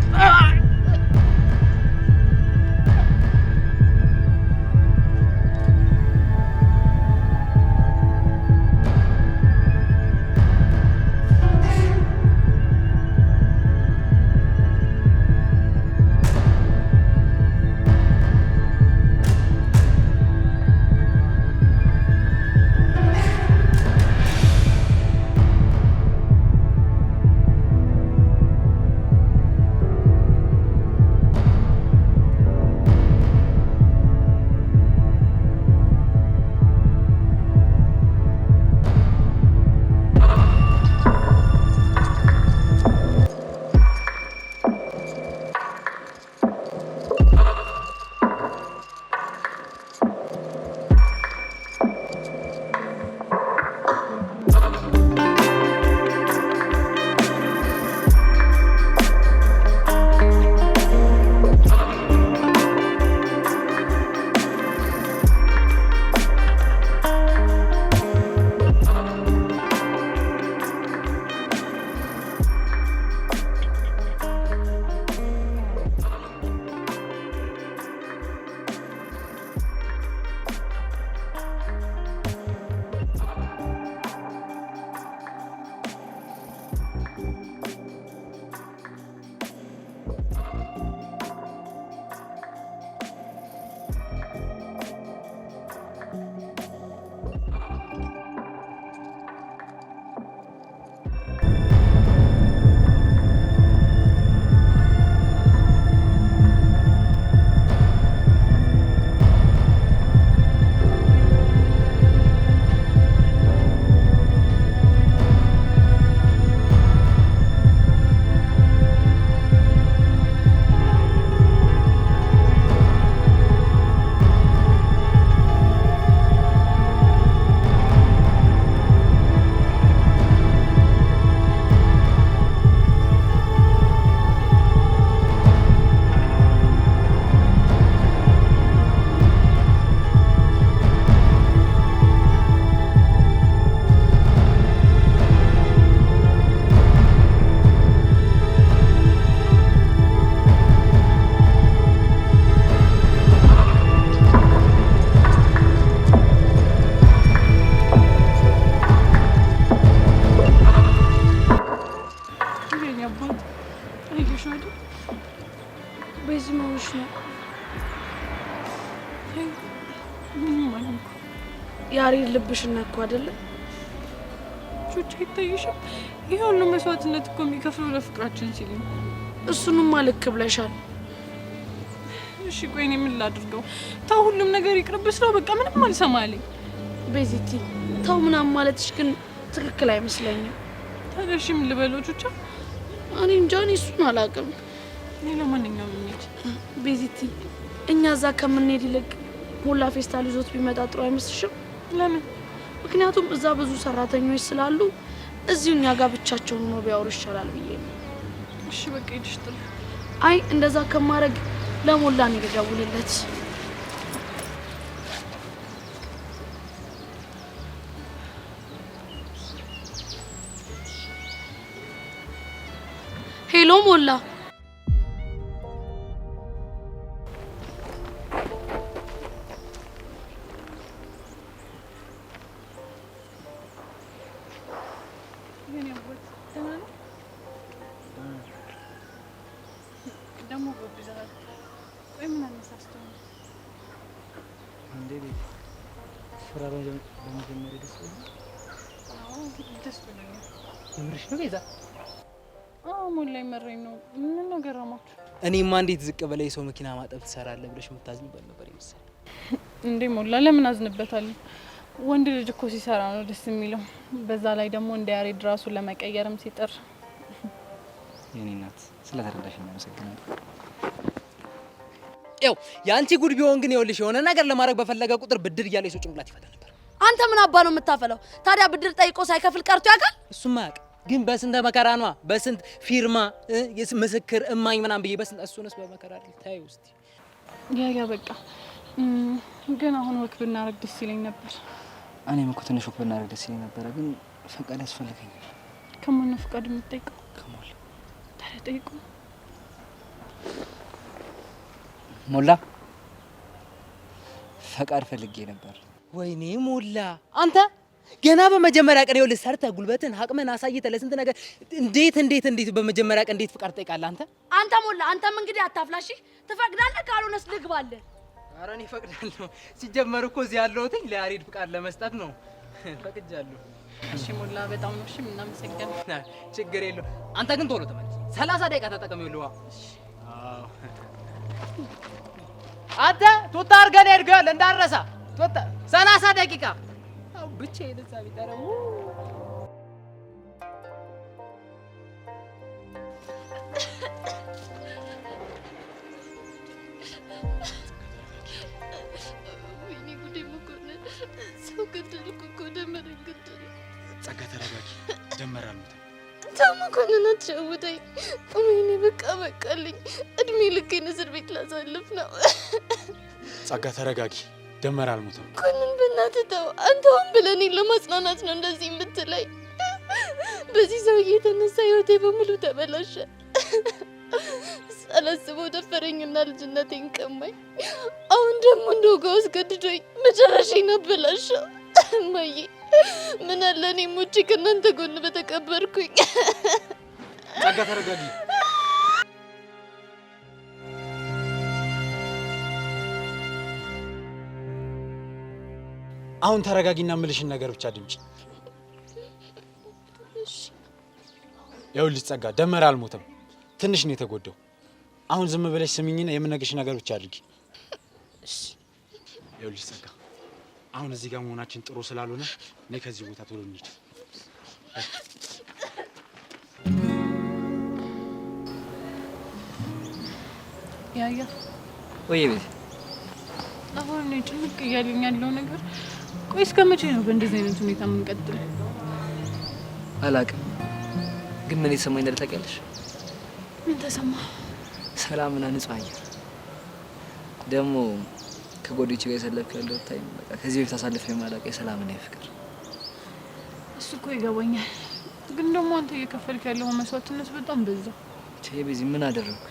ያሬድ ልብሽን ነኩ አይደለ? ቹቹ ይታይሻል። ይሄ ሁሉ መስዋዕትነት እኮ የሚከፍለው ለፍቅራችን ሲል ነው። እሱንማ ልክ ብለሻል። እሺ ቆይ እኔ ምን ላድርገው? ተው ሁሉም ነገር ይቅርብሽ ነው በቃ ምንም አልሰማልኝ። ቤዚቲ ተው ምናምን ማለትሽ ግን ትክክል አይመስለኝም። ታዲያ እሺ ምን ልበለው ቹቹ? እኔ እንጃ እኔ እሱን አላውቅም። እኔ ለማንኛውም እንሂድ። ቤዚቲ እኛ እዛ ከምንሄድ ይልቅ ሞላ ፌስታል ይዞት ቢመጣ ጥሩ አይመስልሽም? ለምን? ምክንያቱም እዛ ብዙ ሰራተኞች ስላሉ እዚሁ እኛ ጋር ብቻቸውን ነው ቢያወሩ ይሻላል ብዬ ነው። እሺ በቃ ሂድሽ ጥሩ። አይ እንደዛ ከማረግ ለሞላ ነው ልደውልለት። ሄሎ ሞላ። የምርሽ ነው ቤዛ? አዎ ሞላ ይመረኝ ነው። ምን ነው ገረማችሁ? እኔማ እንዴት ዝቅ በላይ ሰው መኪና ማጠብ ትሰራለህ ብለሽ የምታዝኝበት ነበር ይመስል። እንዴ ሞላ ለምን አዝንበታለሁ? ወንድ ልጅ እኮ ሲሰራ ነው ደስ የሚለው። በዛ ላይ ደግሞ እንደ ያሬድ ራሱን ለመቀየርም ሲጥር። የኔ እናት ስለተረዳሽኝ አመሰግናለሁ። ያው ያንቺ ጉድ ቢሆን ግን ይኸውልሽ የሆነ ነገር ለማድረግ በፈለገ ቁጥር ብድር እያለ የሰው ጭንቅላት ይፈታ ነበር። አንተ ምን አባ ነው የምታፈለው? ታዲያ ብድር ጠይቆ ሳይከፍል ቀርቶ ያውቃል? እሱማ ያውቅ ግን በስንት መከራ ነዋ፣ በስንት ፊርማ ምስክር እማኝ ምናምን ብዬ በስንት እሱንስ በመከራ አይደል? ታዩ እስቲ ያ በቃ ግን አሁን ወክ ብናረግ ደስ ይለኝ ነበር። እኔም እኮ ትንሽ ወክ ብናረግ ደስ ይለኝ ነበር፣ ግን ፈቃድ ያስፈልገኛል። ከማን ነው ፈቃድ የምትጠይቀው? ከሞላ። ታዲያ ጠይቁ። ሞላ ፈቃድ ፈልጌ ነበር። ወይኔ ሞላ አንተ ገና በመጀመሪያ ቀን ይኸውልህ ሰርተህ ጉልበትን አቅምን አሳይተህ ለስንት ነገር እንዴት በመጀመሪያ ቀን እንዴት ፍቃድ ትጠይቃለህ አንተ? አንተ ሞላ አንተም እንግዲህ አታፍላሽ። ትፈቅዳለህ? ካልሆነስ ልግባለህ። ኧረ እኔ እፈቅዳለሁ። ሲጀመር እኮ እዚህ ያለሁት ለያሬድ ፍቃድ ለመስጠት ነው። ፈቅጃለሁ። እሺ ሞላ በጣም ነው እሺ የምናመሰግነው። ችግር የለውም። አንተ ግን ቶሎ ተመለስ። 30 ደቂቃ ተጠቀም። ይኸውልህ አዎ አንተ ቱታ አድርገን ሄድገል እንዳረሳ ቱታ 30 ደቂቃ ብቻዬን እዛ ቢጠረው ወይኔ ጉዴ መኮንን ሰው ገደልኩ እኮ ደመረ ገደል። ጸጋ ተረጋጊ። ደመረ አልሞተም። ተው መኮንን አትሸውደኝ። ወይኔ በቃልኝ። እድሜ ልኬን እስር ቤት ላሳልፍ ነው። ጸጋ ተረጋጊ። ደመረ አልሞተም። መኮንን በእናትህ ተው። አንተ ሆን ብለህ እኔን ለማጽናናት ነው እንደዚህ የምትለኝ። በዚህ ሰውዬ የተነሳ ህይወቴ በሙሉ ተበላሸ። ሳላስበው ደፈረኝና ልጅነቴን ቀማኝ። አሁን ደግሞ እንደወጋው አስገድዶኝ መጨረሻዬን አበላሸው። እማዬ ምን አለ እኔ ሞቼ ከእናንተ ጎን በተቀበርኩኝ። ጸጋ ተረጋጊ። አሁን ተረጋጊና የምልሽን ነገር ብቻ ድምጪ። ይኸውልሽ ጸጋ ደመረ አልሞተም። ትንሽ ነው የተጎዳው። አሁን ዝም ብለሽ ስሚኝና የምነግርሽ ነገር ብቻ አድርጊ። ይኸውልሽ ጸጋ አሁን እዚህ ጋር መሆናችን ጥሩ ስላልሆነ እኔ ከዚህ ቦታ ቶሎ እንሂድ። ያያ ወይ ቤት አሁን እኔ ጭንቅ እያለኝ ያለው ነገር ቆይ እስከ መቼ ነው በእንደዚህ አይነት ሁኔታ የምንቀጥለው? አላውቅም፣ ግን ምን የተሰማኝ እንዳለ ታውቂያለሽ? ምን ተሰማ? ሰላምና ንጹህ አየር ደግሞ ከጓደኞቼ ጋር ያሳለፍኩ ያለው ታይም በቃ ከዚህ በፊት አሳልፌ የማላውቅ የሰላምና የፍቅር። እሱ እኮ ይገባኛል፣ ግን ደግሞ አንተ እየከፈልክ ያለው መስዋዕትነት በጣም በዛ። ቤዚ ምን አደረኩ?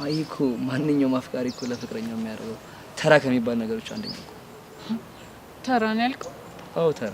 አይ እኮ ማንኛውም አፍቃሪ እኮ ለፍቅረኛው የሚያደርገው ተራ ከሚባል ነገሮች አንደኛው እኮ። ተራ ነው ያልከው? አዎ ተራ።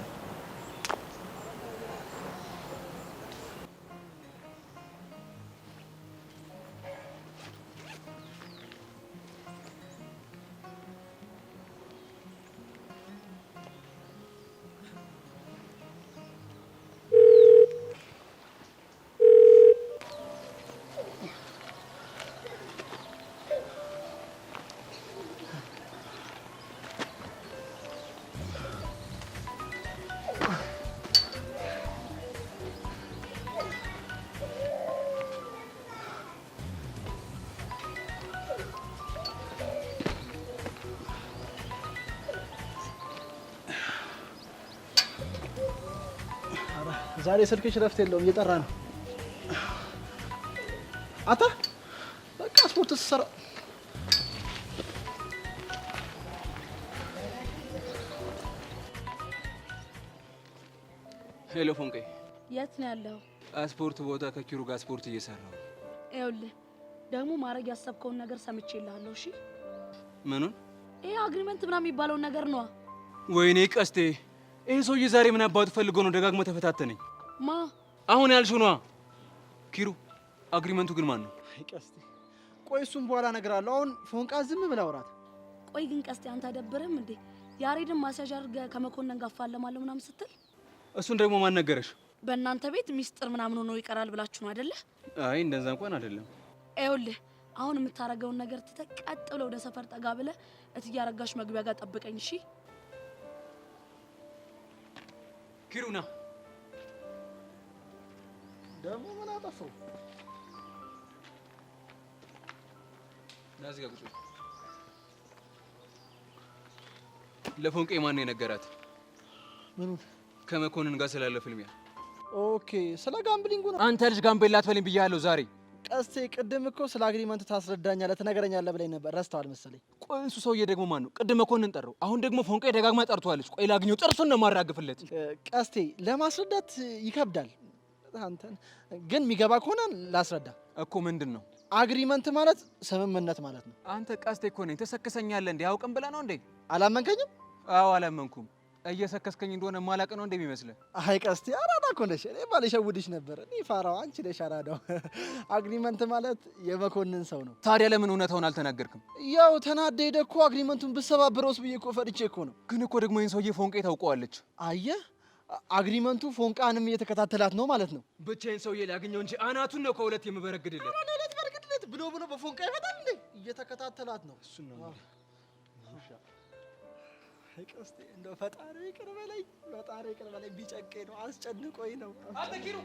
ዛሬ ስልክሽ ረፍት የለውም፣ እየጠራ ነው። አታ በቃ ስፖርት ስሰራ ሄሎ ፎንቄ፣ የት ነው ያለው? ስፖርት ቦታ ከኪሩ ጋር ስፖርት እየሰራው። ይኸውልህ ደግሞ ማድረግ ያሰብከውን ነገር ሰምቼልሃለሁ። እሺ ምኑን? ይሄ አግሪመንት ምናምን የሚባለውን ነገር ነው። ወይኔ ቀስቴ፣ ይሄ ሰውዬ ዛሬ ምን አባቱ ፈልጎ ነው ደጋግሞ ተፈታተነኝ? ማ? አሁን ያልሽው ነዋ። ኪሩ፣ አግሪመንቱ ግን ማን ነው? ቀስቴ፣ ቆይ እሱም በኋላ እነግርሃለሁ። አሁን ፎንቃ ዝም ብለህ አውራት። ቆይ ግን ቀስቴ አንተ አይደብርም እንዴ? ያሬድን ማስያዣ አድርገህ ከመኮንን ጋር እፋለማለሁ ምናምን ስትል? እሱን ደግሞ ማን ነገረሽ? በእናንተ ቤት ሚስጥር ምናምን ሆኖ ይቀራል ብላችሁ ነው አይደለ? አይ እንደዛ እንኳን አይደለም። ይኸውልህ አሁን የምታረገውን ነገር ትተህ ቀጥ ብለህ ወደ ሰፈር ጠጋ ብለህ እትዬ አረጋሽ መግቢያ ጋር ጠብቀኝ። እሺ ኪሩና ደግሞ ምን አጠፋው? ናዝጋ ቁጭ። ለፎንቄ ማን ነው የነገራት? ምኑ? ከመኮንን ጋር ስላለ ፍልሚያ። ኦኬ፣ ስለ ጋምብሊንጉ ነው። አንተ ልጅ ጋምቤላ አትበለኝ ብያለሁ ዛሬ። ቀስቴ ቅድም እኮ ስለ አግሪመንት ታስረዳኛለህ ትነግረኛለህ ብለኝ ነበር። ረስተዋል መሰለኝ። ቆይ እሱ ሰውዬ ደግሞ ማን ነው? ቅድም መኮንን ጠራው፣ አሁን ደግሞ ፎንቄ ደጋግማ ጠርቷለች። ቆይ ላግኘው፣ ጥርሱን ነው ማራግፍለት። ቀስቴ ለማስረዳት ይከብዳል። አንተን ግን የሚገባ ከሆነ ላስረዳ እኮ። ምንድን ነው አግሪመንት ማለት? ስምምነት ማለት ነው። አንተ ቀስቴ እኮ ነኝ። ተሰክሰኛለህ እንዴ? አውቅም ብለህ ነው እንዴ? አላመንከኝም? አዎ አላመንኩም። እየሰከስከኝ እንደሆነ ማላቅ ነው እንደሚመስልህ? አይ ቀስቴ አራዳ እኮ ነሽ። እኔ ባልሸውድሽ ነበር። እኔ ፋራው አንቺ ነሽ አራዳው። አግሪመንት ማለት የመኮንን ሰው ነው። ታዲያ ለምን እውነታውን አልተናገርክም? ያው ተናደ ሄደ እኮ አግሪመንቱን ብሰባብረውስ ብዬ እኮ ፈርቼ እኮ ነው። ግን እኮ ደግሞ ይህን ሰውዬ ፎንቄ ታውቀዋለች። አየህ አግሪመንቱ ፎንቃንም እየተከታተላት ነው ማለት ነው። ብቻዬን ሰውዬ ላግኘው እንጂ አናቱን ነው ከሁለት የምበረግድለት። ሁለት በረግድለት ብሎ በፎንቃ ይመጣል እንዴ? እየተከታተላት ነው። እሱ ነው ቀስቴ። እንደው ፈጣሪ ይቅር በለኝ፣ ፈጣሪ ይቅር በለኝ። ቢጨቀኝ ነው አስጨንቆኝ ነው። አንተ ኪሩ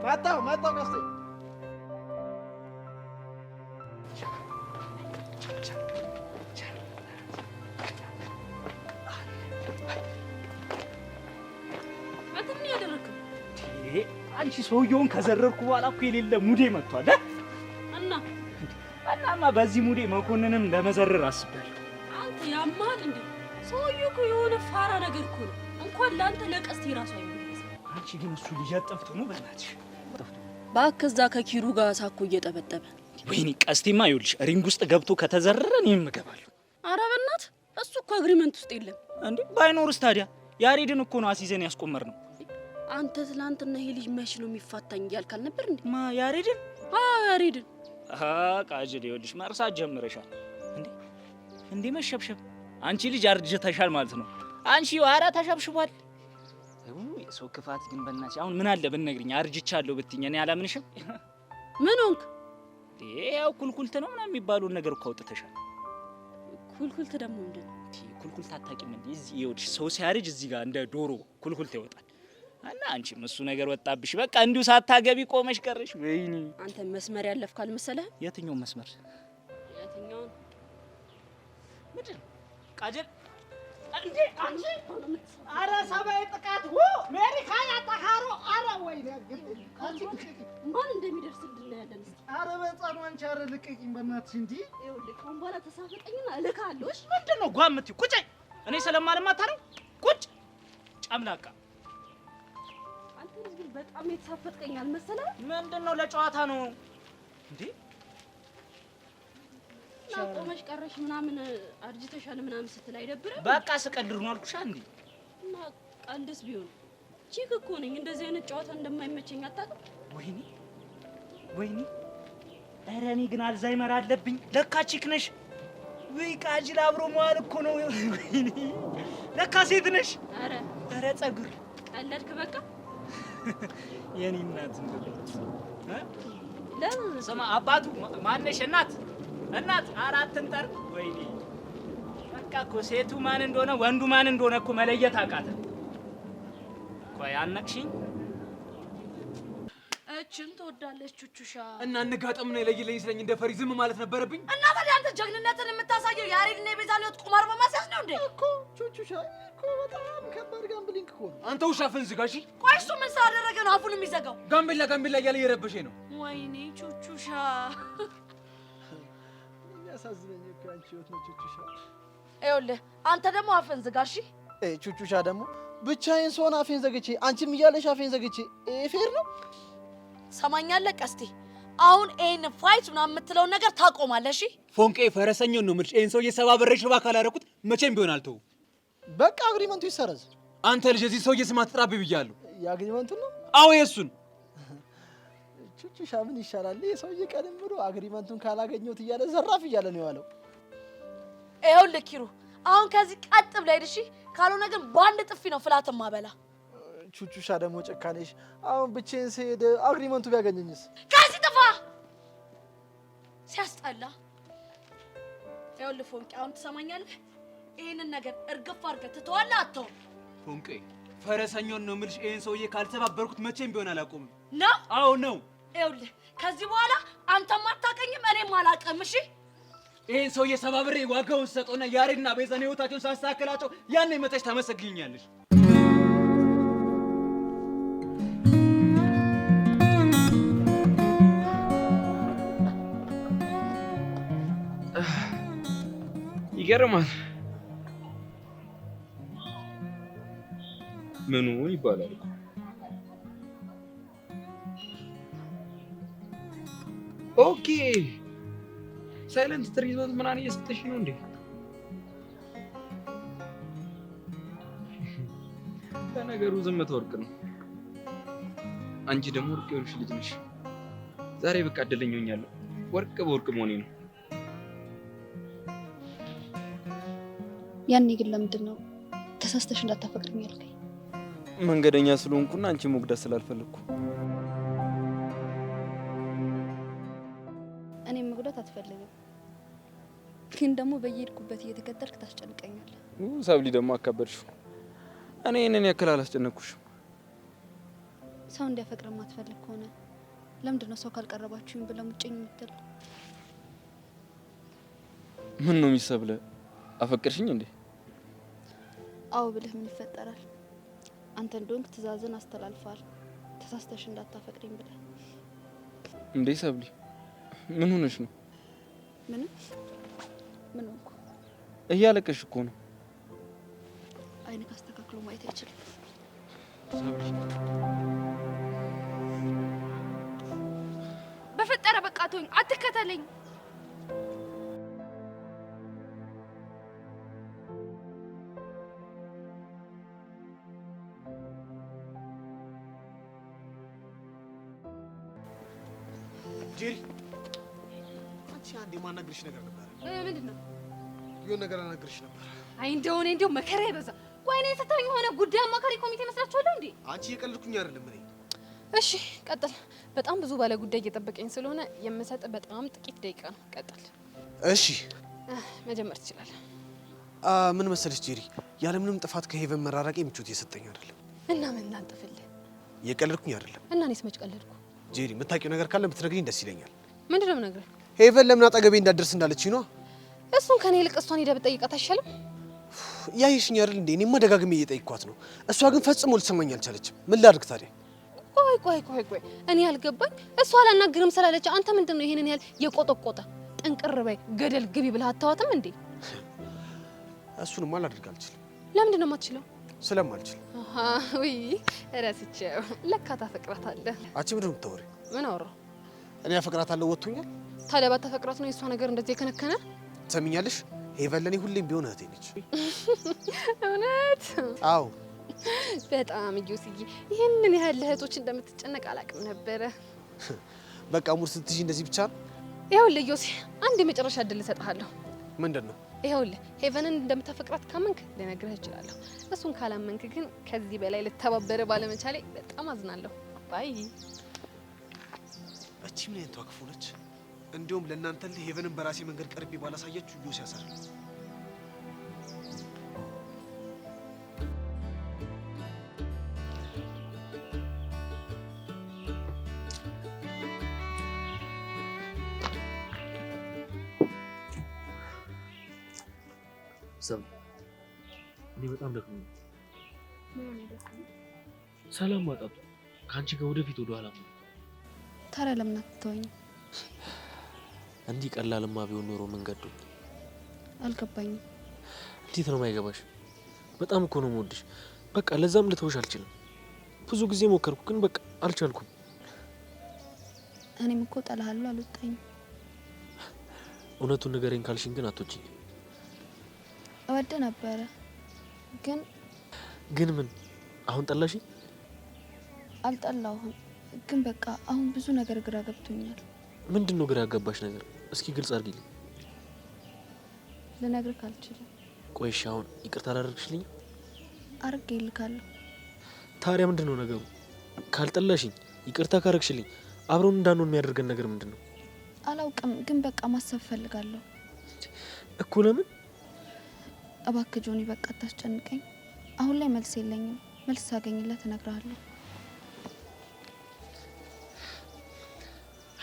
መጣው ቀስቴ። አንቺ ሰውየውን ከዘረርኩ በኋላ እኮ የሌለ ሙዴ መጥቷል። እናማ በዚህ ሙዴ መኮንንም ለመዘረር አስቤያለሁ። አንተ ያማል እንዴ? ሰውየው እኮ የሆነ ፋራ ነገር እኮ ነው። እንኳን ለአንተ ለቀስቴ ራሱ አይመለስም። አንቺ ግን እሱ ልጅ አጠፍቶ ነው። በእናትሽ እባክህ እዛ ከኪሩ ጋር ሳኮ እየጠበጠበ። ወይኔ ቀስቴማ ይኸውልሽ ሪንግ ውስጥ ገብቶ ከተዘረረ እኔም እገባለሁ። ኧረ በእናትህ እሱ እኮ አግሪመንት ውስጥ የለም እንዴ። ባይኖርስ ታዲያ ያሬድን እኮ ነው አስይዘን ያስቆመር ነው። አንተ ትላንትና ይሄ ልጅ መች ነው የሚፋታኝ እያልክ አልነበር እንዴ? ማ ያሬድን? አዎ ያሬድን። ቃጅል ይኸውልሽ መርሳት ጀምረሻል እንዴ መሸብሸብ። አንቺ ልጅ አርጅተሻል ማለት ነው። አንቺ ኧረ ተሸብሽቧል። የሰው ክፋት ግን በእናትሽ አሁን ምን አለ ብትነግሪኝ፣ አርጅቻለሁ ብትይኝ እኔ አላምንሽም። ምን ሆንክ? ያው ኩልኩልት ነው ምናምን የሚባለውን ነገር እኮ አውጥተሻል። ኩልኩልት ደግሞ ምንድን ነው? ኩልኩልት አታውቂም እንዴ? እዚህ ይኸውልሽ ሰው ሲያርጅ እዚህ ጋር እንደ ዶሮ ኩልኩልት ይወጣል። እና አንቺም እሱ ነገር ወጣብሽ። በቃ እንዲሁ ሳታገቢ ቆመሽ ቀረሽ። ወይኔ አንተ መስመር ያለፍክ አልመሰለህ? የትኛው መስመር? የትኛው? ምንድን ቃጀል እንዴ አንቺ? ኧረ ሰማይ ጥቃት ሜሪካ ያጣካሮ። ኧረ ወይኔ ማን እንደሚደርስልን ያለን። ኧረ በጻኑ አንቺ። ኧረ ልቀቂኝ በእናትሽ። እንዴ ይኸውልህ ከአሁን በኋላ ተሳፈቀኝና እልክሃለሁ። እሺ ምንድን ነው ጓ የምትይው? ቁጭ እኔ ስለማልማታ ነው። ቁጭ ጨምላቃ። አንተ ልጅ ግን በጣም የተሳፈቀኝ አልመሰለህ? ምንድን ነው ለጨዋታ ነው እንዴ? ቆመሽ ቀረሽ ምናምን አርጅተሻል ምናምን ስትል አይደብርም? በቃ ስቀልድ ነው አልኩሽ እንዴ። እና ቀልድስ ቢሆን ቺክ እኮ ነኝ። እንደዚህ አይነት ጨዋታ እንደማይመቸኝ አታውቅም? ወይኔ ወይኔ! ኧረ እኔ ግን አልዛይመር አለብኝ። ለካ ቺክ ነሽ ወይ? ቃጅል አብሮ መዋል እኮ ነው። ወይኔ ለካ ሴት ነሽ። ኧረ ፀጉር ቀለድክ በቃ። የኔ እናት ስማ፣ አባቱ ማነሽ? እናት አራትን ጠር። ወይኔ በቃ እኮ ሴቱ ማን እንደሆነ ወንዱ ማን እንደሆነ እኮ መለየት አቃተ። ቆይ አነቅሽኝ። እችን ትወዳለች ቹቹሻ። እና እንጋጠም ነው የለይልኝ ስለኝ እንደ ፈሪ ዝም ማለት ነበረብኝ። እና ታዲያ አንተ ጀግንነትን የምታሳየው ያሬድና የቤዛ ልጅ ቁማር በማስያዝ ነው እንዴ? እኮ ቹቹሻ እኮ በጣም ከባድ ጋምብሊንግ እኮ ነው። አንተ ውሻ አፍህን ዝጋ እሺ። ቆይ እሱ ምን ስላደረገ ነው አፉን የሚዘጋው? ጋምቤላ እያለ እየረበሸኝ ነው። ወይኔ ቹቹሻ ያሳዝነኝ እኮ አንቺ ህይወት ነው ቹቹሻ። ይኸውልህ አንተ ደግሞ አፍህን ዝጋ እሺ። ቹቹሻ ደግሞ ብቻዬን ስሆን አፌን ዘግቼ አንቺም እያለሽ አፌን ዘግቼ ፌር ነው? ሰማኛለህ ቀስቴ፣ አሁን ይሄን ፋይት ምናምን የምትለውን ነገር ታቆማለህ እሺ? ፎንቄ ፈረሰኛውን ነው የምልሽ። ይሄን ሰውዬ ሰባብሬ ሽባ ካላደረኩት መቼም ቢሆን አልተውም። በቃ አግሪመንቱ ይሰረዝ። አንተ ልጅ እዚህ ሰውዬ ስም አትጥራብኝ ብያለሁ። የአግሪመንቱን ነው? አዎ የእሱን። ቹቹሻ ምን ይሻላል? ይሄ ሰውዬ ቀደም ብሎ አግሪመንቱን ካላገኘሁት እያለ ዘራፍ እያለ ነው የዋለው። ይኸውልህ ኪሩ፣ አሁን ከዚህ ቀጥ ብለህ ሂድ እሺ። ካልሆነ ግን በአንድ ጥፊ ነው ፍላትም ማበላ። ቹቹሻ ደግሞ ጨካኔሽ። አሁን ብቻዬን ስሄድ አግሪመንቱ ቢያገኘኝስ? ከዚህ ጥፋ። ሲያስጠላ። ይኸውልህ ፎንቄ፣ አሁን ትሰማኛለህ? ይሄንን ነገር እርግፍ አድርገህ ትተዋለህ አትተውም? ፎንቄ ፈረሰኛውን ነው የምልሽ። ይሄን ሰውዬ ካልተባበርኩት መቼም ቢሆን አላቆምም። ነው? አዎ ነው። ይኸውልህ ከዚህ በኋላ አንተም አታውቀኝም እኔም አላውቅም እሺ። ይሄን ሰውዬ ሰባብሬ ዋጋውን ሰጠውና ያሬድና ቤዛን ህይወታቸውን ሳስተካክላቸው ያኔ መተሽ ታመሰግኛለሽ። ይገርማል። ምኑ ይባላል? ኦኬ ሳይለንት ትሪትመንት ምናምን እየሰጠሽ ነው እንዴ? ለነገሩ ዝምታ ወርቅ ነው። አንቺ ደግሞ ወርቅ የሆንሽ ልጅ ነሽ። ዛሬ በቃ እድለኛ ሆኛለሁ። ወርቅ በወርቅ መሆኔ ነው። ያኔ ግን ለምንድን ነው ተሳስተሽ እንዳታፈቅሪኝ ያልከኝ? መንገደኛ ስለሆንኩና አንቺ መጉዳት ስላልፈለግኩ። እኔም መጉዳት አትፈልግም፣ ግን ደግሞ በየሄድኩበት እየተከተልክ ታስጨንቀኛለህ። ሰብሊ ደግሞ አካበድሽው። እኔ እኔን ያክል አላስጨነቅኩሽም። ሰው እንዲያፈቅር ማትፈልግ ከሆነ ለምንድን ነው ሰው ካልቀረባችሁኝ ብለህ ሙጭኝ የምትል? ምን ነው የሚሰብለ? አፈቅርሽኝ እንዴ? አዎ ብለህ ምን ይፈጠራል? አንተ እንደሆንክ ትዕዛዝን አስተላልፋል። ተሳስተሽ እንዳታፈቅሪኝ ብለህ። እንዴ ሰብሊ ምን ሆነሽ ነው? ምን ሆንኩ? እያለቀሽ እኮ ነው። አይን ካስተካክሎ ማየት አይችልም። በፈጠረ በቃ ተወኝ፣ አትከተለኝ። ጄሪ አንቺ አንዴ ማናግርሽ ነገር ነበር። ምንድን ነው? የሆነ ነገር አናግርሽ ነበር። አይ እንደው መከራ ይበዛ። ቆይ እኔ ስታኝ የሆነ ጉዳይ አማካሪ ኮሚቴ መስላችኋለሁ እንዴ? አንቺ የቀልድኩኝ አይደለም እኔ። እሺ ቀጥል። በጣም ብዙ ባለ ጉዳይ እየጠበቀኝ ስለሆነ የምሰጥ በጣም ጥቂት ደቂቃ ነው። ቀጥል። እሺ መጀመር ትችላለህ። ምን መሰለሽ ጄሪ፣ ያለምንም ጥፋት ከሄቨን መራራቄ ምቾት እየሰጠኝ አይደለም። እና ምን ላንጥፍልህ? የቀልድኩኝ አይደለም። እና እኔስ መች ቀለድኩ? ጄሪ የምታውቂው ነገር ካለ ብትነግሪኝ ደስ ይለኛል። ምንድን ነው የምነግርህ? ሄቨን ለምን አጠገቤ እንዳትደርስ እንዳለችኝ ነው። እሱን ከኔ ይልቅ እሷን ሄደህ ብትጠይቃት አይሻልም? ያይሽኝ አይደል እንዴ? እኔማ ደጋግሜ እየጠየኳት ነው። እሷ ግን ፈጽሞ ልትሰማኝ አልቻለችም። ምን ላድርግ ታዲያ? ቆይ እኔ ያልገባኝ እሷ አላናግርም ስላለች አንተ ምንድን ነው ይሄንን ያህል የቆጠቆጠ? ጥንቅር በይ ገደል ግቢ ብለህ አታዋትም እንዴ? እሱንማ ላድርግ አልችልም። ለምንድን ነው የማትችለው? ስለማልችል። ውይ እረስቼው። ለካ ታፈቅራታለህ። አንቺ ምንድን ነው የምታወሪው? ምን አወራሁ? እኔ አፈቅራታለሁ ወጥቶኛል። ታዲያ ባታፈቅራት ነው የእሷ ነገር እንደዚህ የከነከነ? ትሰሚኛለሽ? ሄቨን ለእኔ ሁሌም ቢሆን እህቴ ነች። እውነት? አዎ። በጣም እዮስዬ፣ ይህንን ያህል እህቶች እንደምትጨነቅ አላውቅም ነበረ። በቃ ሙር ስትይዥ እንደዚህ ብቻ ነው? ይኸውልህ ዮሲ፣ አንድ የመጨረሻ እድል እሰጥሃለሁ። ምንድን ነው? ይኸውልህ ሄቨንን እንደምታፈቅራት ካመንክ ልነግርህ እችላለሁ። እሱን ካላመንክ ግን ከዚህ በላይ ልተባበረ ባለመቻሌ በጣም አዝናለሁ። ባይ። እቺ ምን አይነቷ ክፉ ነች? እንዲሁም ለእናንተ ሄቨንን በራሴ መንገድ ቀርቤ ባላሳያችሁ ዮሲ ያሳል። ሰም እኔ በጣም ደክሞ ሰላም ማጣቱ ከአንቺ ጋር ወደፊት ወደ ኋላ ነው። ታዲያ ለምን አትተወኝም? እንዲህ ቀላልማ ቢሆን ኖሮ መንገዱ አልገባኝም። እንዴት ነው የማይገባሽ? በጣም እኮ ነው የምወድሽ። በቃ ለዛም ልተውሽ አልችልም። ብዙ ጊዜ ሞከርኩ ግን በቃ አልቻልኩም። እኔም እኮ ጠላሃለሁ አልወጣኝም። እውነቱን ንገረኝ ካልሽኝ ግን አትወጪኝ። እወድ ነበረ ግን ምን አሁን ጠላሽኝ? አልጠላሁም፣ ግን በቃ አሁን ብዙ ነገር ግራ ገብቶኛል። ምንድን ነው ግራ ያጋባሽ ነገር? እስኪ ግልጽ አድርጊልኝ። ልነግርህ አልችልም። ቆይሽ አሁን ይቅርታ አላደርግሽልኝ? አርጌ ይልካለሁ። ታዲያ ምንድን ነው ነገሩ? ካልጠላሽኝ ይቅርታ ካረግሽልኝ አብረን እንዳንሆን የሚያደርገን ነገር ምንድን ነው? አላውቅም፣ ግን በቃ ማሰብ ፈልጋለሁ እኮ። ለምን? እባክህ ጆኒ፣ በቃ አታስጨንቀኝ። አሁን ላይ መልስ የለኝም። መልስ ሳገኝለት እነግርሃለሁ።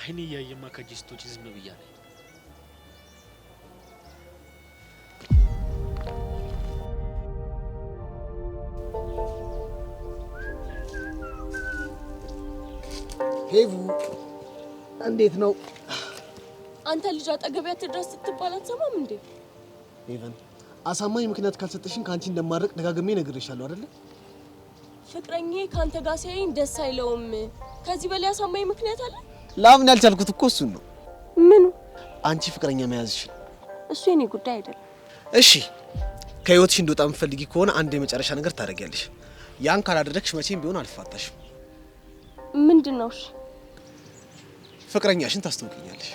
አይኔ እያየማ ከጂስቶች ዝም ብያለሁ። ሄቡ እንዴት ነው? አንተ ልጅ አጠገቢያት ድረስ ስትባል አትሰማም እንዴ? ሄቨን አሳማኝ ምክንያት ካልሰጠሽኝ ካንቺ እንደማርቅ ደጋግሜ ነግሬሻለሁ አይደለ? ፍቅረኛዬ ካንተ ጋር ሲያየኝ ደስ አይለውም። ከዚህ በላይ አሳማኝ ምክንያት አለ? ላምን ያልቻልኩት እኮ እሱን ነው። ምኑ? አንቺ ፍቅረኛ መያዝሽ። እሱ የኔ ጉዳይ አይደለም። እሺ ከህይወትሽ እንደወጣ የምትፈልጊ ከሆነ አንድ የመጨረሻ ነገር ታደርጊያለሽ። ያን ካላደረግሽ መቼም ቢሆን አልፋታሽም። ምንድነው? እሺ ፍቅረኛሽን ታስተውቂኛለሽ።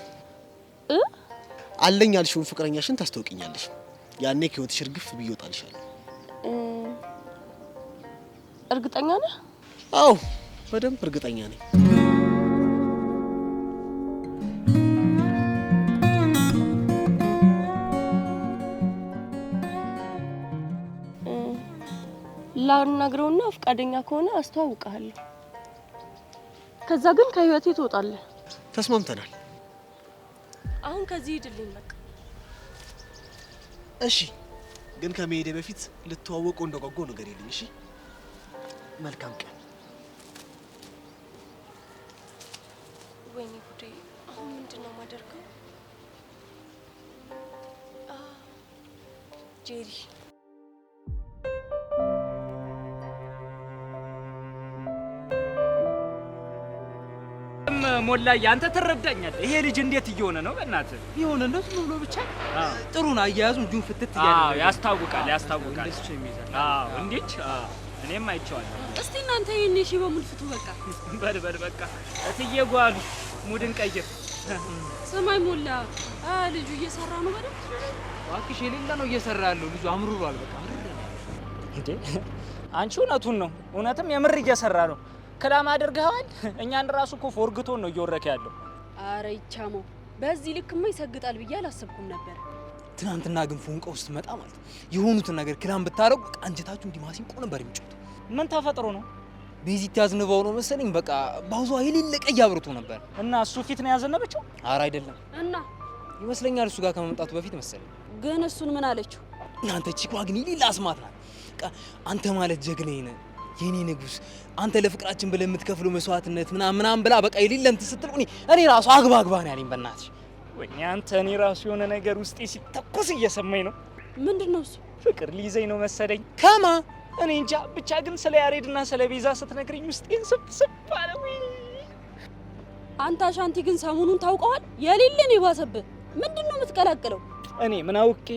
አለኝ ያልሽውን ፍቅረኛሽን ታስተውቂኛለሽ። ያኔ ከህይወትሽ እርግፍ ብዬ እወጣልሻለሁ። እርግጠኛ ነህ? አዎ በደንብ እርግጠኛ ነኝ። ላናግረውና ፈቃደኛ ከሆነ አስተዋውቃለሁ። ከዛ ግን ከህይወቴ ትወጣለህ። ተስማምተናል። አሁን ከዚህ ሂድልኝ በቃ። እሺ ግን ከመሄዴ በፊት ልትዋወቀው እንደጓጓው ነገር የለኝ። እሺ መልካም ቀን። ወይኔ ጉዴ! አሁን ምንድነው የማደርገው? ጄሪ ሞላዬ አንተ ትረዳኛለህ። ይሄ ልጅ እንዴት እየሆነ ነው? በእናትህ ይሆነ እንደሱ ብሎ ብቻ ጥሩ ነው አያያዙ። እጁን ፍትት እያደረገ ያስታውቃል። አዎ እንዴት? እኔም አይቼዋለሁ። እስቲ እናንተ ይሄን እሺ በሙሉ ፍቱ በቃ። በል በቃ እትዬ ጓሉ ሙድን ቀይር። ሰማይ ሞላ ልጁ እየሰራ ነው በደምብ። እባክሽ የሌላ ነው እየሰራ ያለው ልጁ አምሩሯል። በቃ እንዴ አንቺ እውነቱን ነው። እውነትም የምር እየሰራ ነው። ክላም አድርገዋል። እኛን ራሱ እኮ ፎርግቶን ነው እየወረከ ያለው። አረ ይቻሞ በዚህ ልክማ ይሰግጣል ብዬ አላሰብኩም ነበር። ትናንትና ግን ፎንቀው ስትመጣ ማለት የሆኑትን ነገር ክላም ብታረጉ በቃ አንጀታችሁ እንዲማሲንቆ ነበር የሚጮት። ምን ተፈጥሮ ነው? ቤዚት ያዝንበው ነው መሰለኝ። በቃ ባውዟ የሌለ ቀይ አብርቶ ነበር እና እሱ ፊት ነው ያዘነበችው። አረ አይደለም እና ይመስለኛል እሱ ጋር ከመምጣቱ በፊት መሰለኝ። ግን እሱን ምን አለችው? እናንተ ቺኳ ግን የሌላ አስማት ናት። በቃ አንተ ማለት ጀግናዬ ነህ የኔ ንጉስ፣ አንተ ለፍቅራችን ብለህ የምትከፍለው መስዋዕትነት ምናምን ብላ በቃ የሌለ እንትን ስትል እኔ ራሱ አግባግባ ነው ያለኝ። በእናትሽ ወይኔ አንተ እኔ ራሱ የሆነ ነገር ውስጤ ሲተኮስ እየሰማኝ ነው። ምንድነው እሱ? ፍቅር ሊይዘኝ ነው መሰለኝ። ከማ እኔ እንጃ ብቻ ግን ስለ ያሬድና ስለ ቤዛ ስትነግረኝ ውስጤን ስብስብ አለ። አንተ አሻንቲ ግን ሰሞኑን ታውቀዋል የሌለን የባሰብህ ምንድነው የምትቀላቅለው? እኔ ምን አውቄ።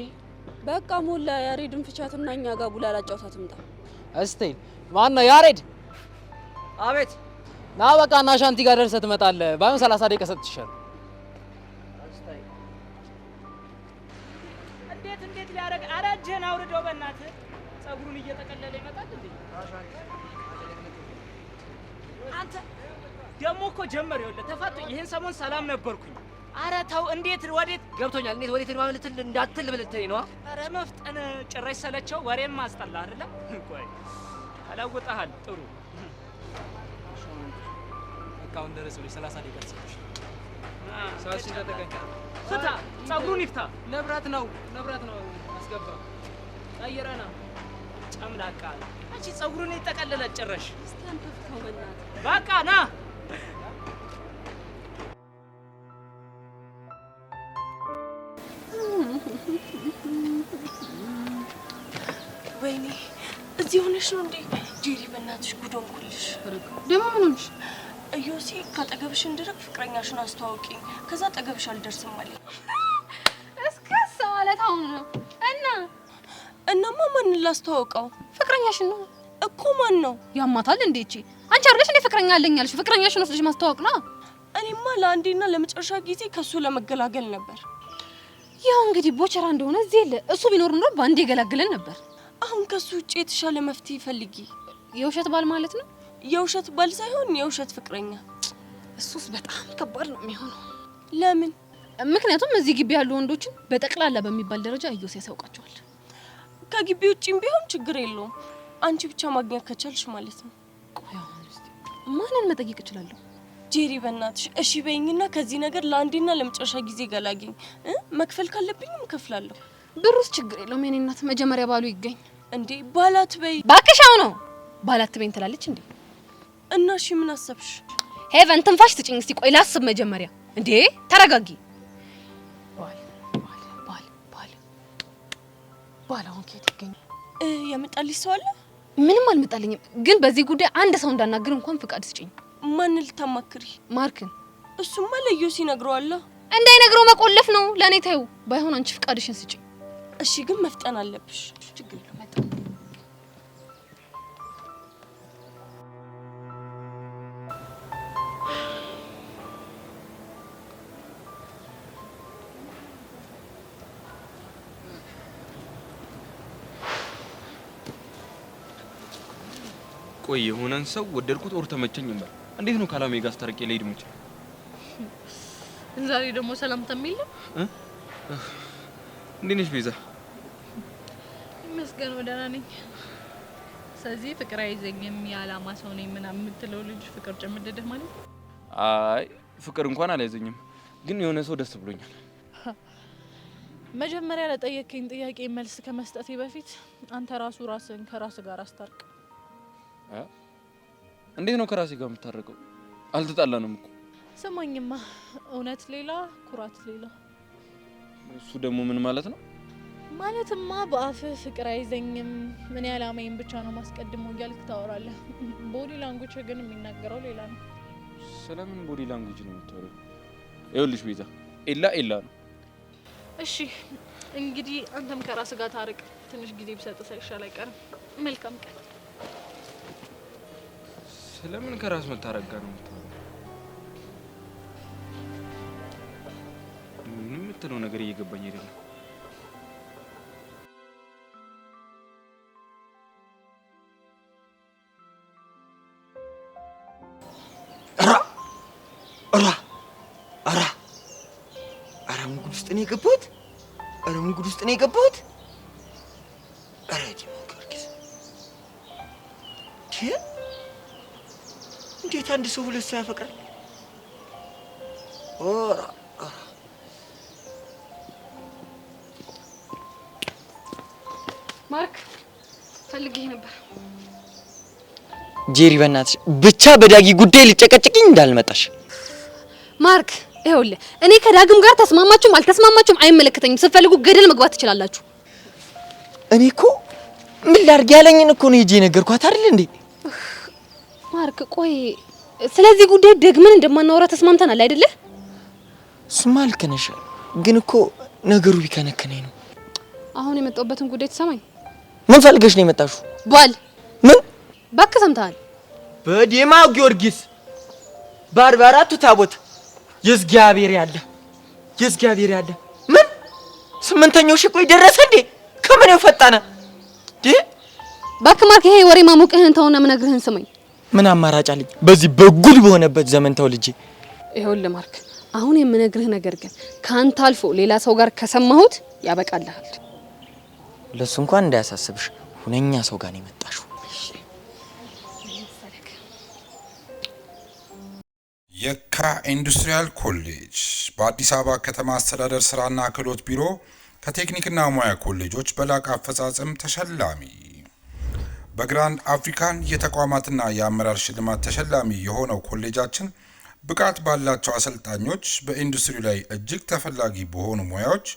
በቃ ሞላ ያሬድን ፍቻትና እኛ ጋር ቡላ ላጫውታት ምጣ። እስቲ ማነው ያሬድ? አቤት። ና በቃ እና አሻንቲ ጋር ደርሰህ ትመጣለህ። ባይሆን 30 ደቂቃ ሰጥቼሻለሁ። እንዴት ሊያረግ አራጀን አውርደው በእናትህ። ጸጉሩን እየተቀለለ ይመጣል እንዴ? አንተ ደሞ እኮ ጀመር ይወለ ተፋቶ ይሄን ሰሞን ሰላም ነበርኩኝ። አረ ተው። እንዴት ወዴት ገብቶኛል። እንዴት ወዴት ነው ማለት እንዳትል ብለህ ነው? አረ መፍጠን ጭራሽ ሰለቸው። ወሬም ማስጠላ አይደለ? ቆይ አላወጣሃል። ጥሩ አካውንት ደረሰ። 30 ደቂቃ ተሰጥቶሽ ሳሲ ተጠቀኝ። ፍታ፣ ጸጉሩን ይፍታ። ንብረት ነው አስገባ። ቀይረና ጨምላቃ አንቺ ጸጉሩን ይጠቀለለ ጭራሽ። እስቲ አንተ ፍታው በእናትህ። በቃ ና። ወይኔ እዚህ ሆነሽ ነው እንዴ? ጄሪ በእናትሽ ጉዶን ኩልሽ። ደግሞ ምን ሆነሽ? እዮሲ ካጠገብሽ እንድርቅ ፍቅረኛሽን አስተዋውቂኝ፣ ከዛ አጠገብሽ አልደርስም አለኝ። እስከዛ ማለት አሁን ነው እናማ ማንን ላስተዋውቀው? ፍቅረኛሽን ነው እኮ። ማን ነው? ያማታል እንዴ? እቺ አንቺ አይደለሽ እንዴ ፍቅረኛ አለኝ ያልሽ? ፍቅረኛሽን ወስደሽ ማስተዋወቅ ነው። እኔማ ለአንዴና ለመጨረሻ ጊዜ ከሱ ለመገላገል ነበር። ያው እንግዲህ ቦቸራ እንደሆነ እዚህ የለ። እሱ ቢኖር ኖሮ ባንዴ ገላግለን ነበር። አሁን ከሱ ውጭ የተሻለ መፍትሄ ፈልጊ። የውሸት ባል ማለት ነው? የውሸት ባል ሳይሆን የውሸት ፍቅረኛ። እሱስ በጣም ከባድ ነው የሚሆነው። ለምን? ምክንያቱም እዚህ ግቢ ያሉ ወንዶችን በጠቅላላ በሚባል ደረጃ እዮስ ያሳውቃቸዋል። ከግቢ ውጪም ቢሆን ችግር የለውም። አንቺ ብቻ ማግኘት ከቻልሽ ማለት ነው። ቆይ አሁን እስቲ ማንን መጠየቅ እችላለሁ? ጄሪ በእናትሽ እሺ በይኝና ከዚህ ነገር ለአንዴና ለመጨረሻ ጊዜ ገላግኝ። መክፈል ካለብኝም እከፍላለሁ። ብሩስ ችግር የለውም የኔ እናት። መጀመሪያ ባሉ ይገኝ እንዴ። ባላት በይ ባክሻው ነው ባላት በይን ትላለች እንዴ? እና እሺ ምን አሰብሽ? ሄቨን ትንፋሽ ትጭኝ እስቲ። ቆይ ላስብ መጀመሪያ። እንዴ ተረጋጊ። ባላውን ከየት ይገኝ? የመጣልሽ ሰው አለ? ምንም አልመጣልኝም፣ ግን በዚህ ጉዳይ አንድ ሰው እንዳናገር እንኳን ፍቃድ ስጪኝ። ማን ልታማክሪ? ማርክን። እሱማ ለዮሲ ይነግረዋለሁ። እንዳይነግረው መቆለፍ ነው። ለኔ ታዩ። ባይሆን አንቺ ፍቃድሽን ስጪኝ። እሺ፣ ግን መፍጠን አለብሽ። ችግር የለም መጣ። ቆይ የሆነን ሰው ወደድኩት ኦር ተመቸኝ እንበል። እንዴት ነው ካላሜ ጋር አስታርቄ ልሄድ የምችል? ዛሬ ደግሞ ሰላምታ የሚል እንዴት ነሽ ቤዛ? ይመስገን ደህና ነኝ። ስለዚህ ፍቅር አይዘኝም የዓላማ ሰው ነኝ ምናምን የምትለው ልጅ ፍቅር ጨምደደህ ማለት? አይ ፍቅር እንኳን አልያዘኝም፣ ግን የሆነ ሰው ደስ ብሎኛል። መጀመሪያ ለጠየቀኝ ጥያቄ መልስ ከመስጠቴ በፊት አንተ ራስን ከራስ ጋር አስታርቅ። እንዴት ነው ከራሴ ጋር የምታረቀው? አልተጣላንም እኮ። ሰማኝማ፣ እውነት ሌላ ኩራት ሌላ። እሱ ደግሞ ምን ማለት ነው? ማለትማ በአፍህ ፍቅር አይዘኝም ምን ያላማይን ብቻ ነው ማስቀድመው እያልክ ታወራለህ። ቦዲ ላንጉጅ ግን የሚናገረው ሌላ ነው። ስለምን ቦዲ ላንጉጅ ነው የምታወራው? ይኸውልሽ ቤዛ፣ ኤላ ነው። እሺ እንግዲህ አንተም ከራስ ጋር ታርቅ። ትንሽ ጊዜ ቢሰጥ ሳይሻል አይቀርም። መልካም ቀን። ስለምን ከራስ መታረጋ ነው የምታወራው? ምን የምትለው ነገር እየገባኝ አይደለም። ምን ጉድ ውስጥ ነው የገባሁት? ኧረ ጊዮርጊስ እንዴት አንድ ሰው ሁለት ሰው ያፈቅራል? ማርክ ፈልጌ ነበር። ጄሪ በእናትሽ ብቻ በዳጊ ጉዳይ ልጨቀጭቅኝ እንዳልመጣሽ። ማርክ ይኸውልህ፣ እኔ ከዳግም ጋር ተስማማችሁም አልተስማማችሁም አይመለከተኝም። ስትፈልጉ ገደል መግባት ትችላላችሁ። እኔ እኮ ምን ላድርግ ያለኝን እኮ ነው ሂጄ ነገርኳት አይደል እንዴ? ማርክ ቆይ፣ ስለዚህ ጉዳይ ደግመን እንደማናወራ ተስማምተናል አይደለ? እሱማ ልክ ነሽ፣ ግን እኮ ነገሩ ቢከነከነኝ ነው። አሁን የመጣሁበትን ጉዳይ ትሰማኝ? ምን ፈልገሽ ነው የመጣሽው? ባል ምን እባክህ ሰምተሃል? በዴማው ጊዮርጊስ በ44ቱ ታቦት የእግዚአብሔር ያለ ምን ስምንተኛው ሺህ ቆይ ደረሰ እንዴ? ከምን የፈጠነ ዲ እባክህ ማርክ፣ ይሄ ወሬ ማሞቅህን ተውና ምነግርህን ስማኝ። ምን አማራጭ አለኝ በዚህ በጉድ በሆነበት ዘመን ተው ልጄ። ይኸውልህ ማርክ፣ አሁን የምነግርህ ነገር ግን ካንተ አልፎ ሌላ ሰው ጋር ከሰማሁት ያበቃልሃል። ለሱ እንኳን እንዳያሳስብሽ ሁነኛ ሰው ጋር ነው የመጣሽው። የካ ኢንዱስትሪያል ኮሌጅ በአዲስ አበባ ከተማ አስተዳደር ስራና ክህሎት ቢሮ ከቴክኒክና ሙያ ኮሌጆች በላቀ አፈጻጸም ተሸላሚ፣ በግራንድ አፍሪካን የተቋማትና የአመራር ሽልማት ተሸላሚ የሆነው ኮሌጃችን ብቃት ባላቸው አሰልጣኞች በኢንዱስትሪ ላይ እጅግ ተፈላጊ በሆኑ ሙያዎች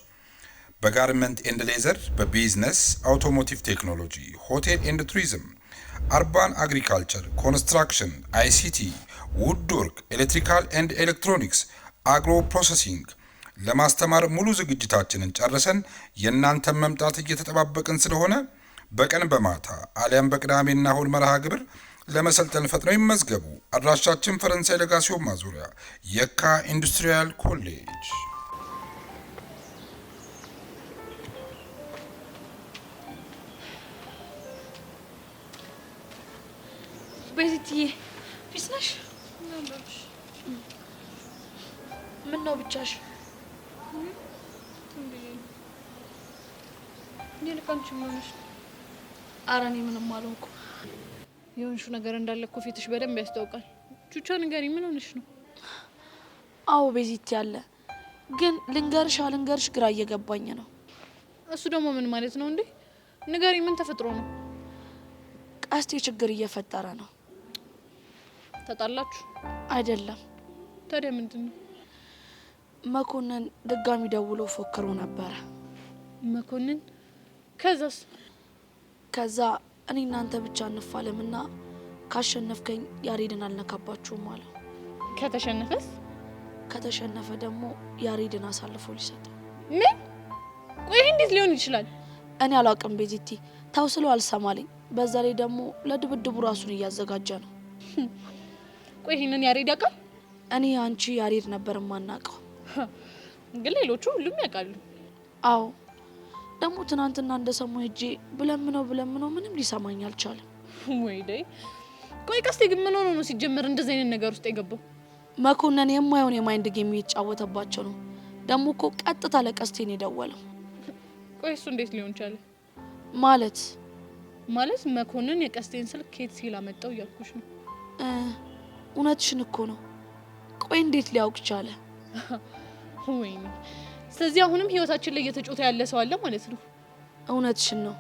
በጋርመንት ኤንድ ሌዘር፣ በቢዝነስ አውቶሞቲቭ ቴክኖሎጂ፣ ሆቴል ኤንድ ቱሪዝም፣ አርባን አግሪካልቸር፣ ኮንስትራክሽን፣ አይሲቲ፣ ውድ ወርክ፣ ኤሌክትሪካል ኤንድ ኤሌክትሮኒክስ፣ አግሮ ፕሮሰሲንግ ለማስተማር ሙሉ ዝግጅታችንን ጨርሰን የእናንተን መምጣት እየተጠባበቅን ስለሆነ በቀን በማታ አሊያም በቅዳሜና እሁድ መርሃ ግብር ለመሰልጠን ፈጥነው ይመዝገቡ። አድራሻችን ፈረንሳይ ለጋሲዮን ማዞሪያ የካ ኢንዱስትሪያል ኮሌጅ። ቤትዬ ፊስ ነሽ? ምን ነው ብቻሽ? ይልቃንቺ ምን ሆነሽ? ኧረ እኔ ምንም አልሆንኩም። የሆንሽው ነገር እንዳለ እኮ ፊትሽ በደንብ ያስታውቃል። ቹቻ ንገሪኝ፣ ምን ሆነሽ ነው? አዎ ቤዚት ያለ ግን ልንገርሽ አልንገርሽ ግራ እየገባኝ ነው። እሱ ደግሞ ምን ማለት ነው እንዴ? ንገሪኝ፣ ምን ተፈጥሮ ነው? ቀስቴ ችግር እየፈጠረ ነው። ተጣላችሁ? አይደለም። ታዲያ ምንድን ነው? መኮንን ድጋሚ ደውሎ ፎክሮ ነበረ። መኮንን ከዛስ? ከዛ እኔ እናንተ ብቻ እንፋለምና ካሸነፍከኝ ያሬድን አልነካባችሁም አለ። ከተሸነፈስ? ከተሸነፈ ደግሞ ያሬድን አሳልፎ ሊሰጠው። ምን? ቆይ እንዴት ሊሆን ይችላል? እኔ አላውቅም ቤዚቲ፣ ታው ስለው አልሰማልኝ። በዛ ላይ ደግሞ ለድብድቡ ራሱን እያዘጋጀ ነው። ቆይ ይሄንን ያሬድ ያውቃል? እኔ አንቺ ያሬድ ነበር ማናውቀው፣ ግን ሌሎቹ ሁሉም ያውቃሉ። አዎ ደግሞ ትናንትና እንደሰሙ ሄጄ ብለምነው ምንም ሊሰማኝ አልቻለም። ወይ ደይ። ቆይ ቀስቴ ግን ምን ሆኖ ነው ሲጀመር እንደዚህ አይነት ነገር ውስጥ የገባው? መኮንን የማይሆን የማይንድ ጌም እየተጫወተባቸው ነው። ደግሞ እኮ ቀጥታ ለቀስቴ ነው የደወለው። ቆይ እሱ እንዴት ሊሆን ቻለ? ማለት መኮንን የቀስቴን ስልክ ከየት ሲል አመጣው እያልኩሽ ነው። እውነትሽን እኮ ነው። ቆይ እንዴት ሊያውቅ ቻለ? ወይኔ፣ ስለዚህ አሁንም ህይወታችን ላይ እየተጫወተ ያለ ሰው አለ ማለት ነው። እውነትሽን ነው።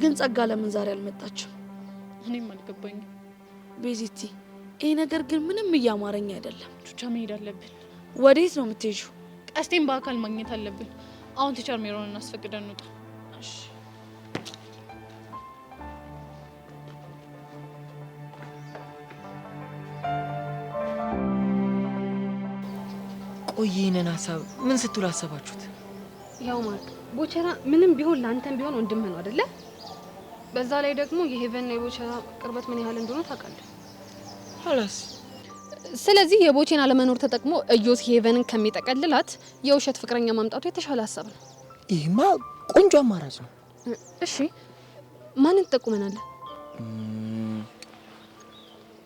ግን ጸጋ ለምን ዛሬ አልመጣችም? እኔም አልገባኝም ቤዚቲ። ይሄ ነገር ግን ምንም እያማረኝ አይደለም። ቹቻ መሄድ አለብን። ወዴት ነው የምትሄጂው? ቀስቴን በአካል ማግኘት አለብን። አሁን ቲቸር ሜሮን እናስፈቅደን እንውጣ። እሺ። ቆይ ይህንን ሀሳብ ምን ስትሉ አሰባችሁት? ያው ማርክ ቦቸራ ምንም ቢሆን ላንተም ቢሆን ወንድምህ ነው አይደለ? በዛ ላይ ደግሞ የሄቨንና የቦቸራ ቅርበት ምን ያህል እንደሆነ ታውቃለህ። ሀላስ ስለዚህ የቦቼን አለመኖር ተጠቅሞ እዮስ ሄቨንን ከሚጠቀልላት የውሸት ፍቅረኛ ማምጣቱ የተሻለ ሀሳብ ነው። ይህማ ቆንጆ አማራጭ ነው። እሺ ማንን ትጠቁመናለህ?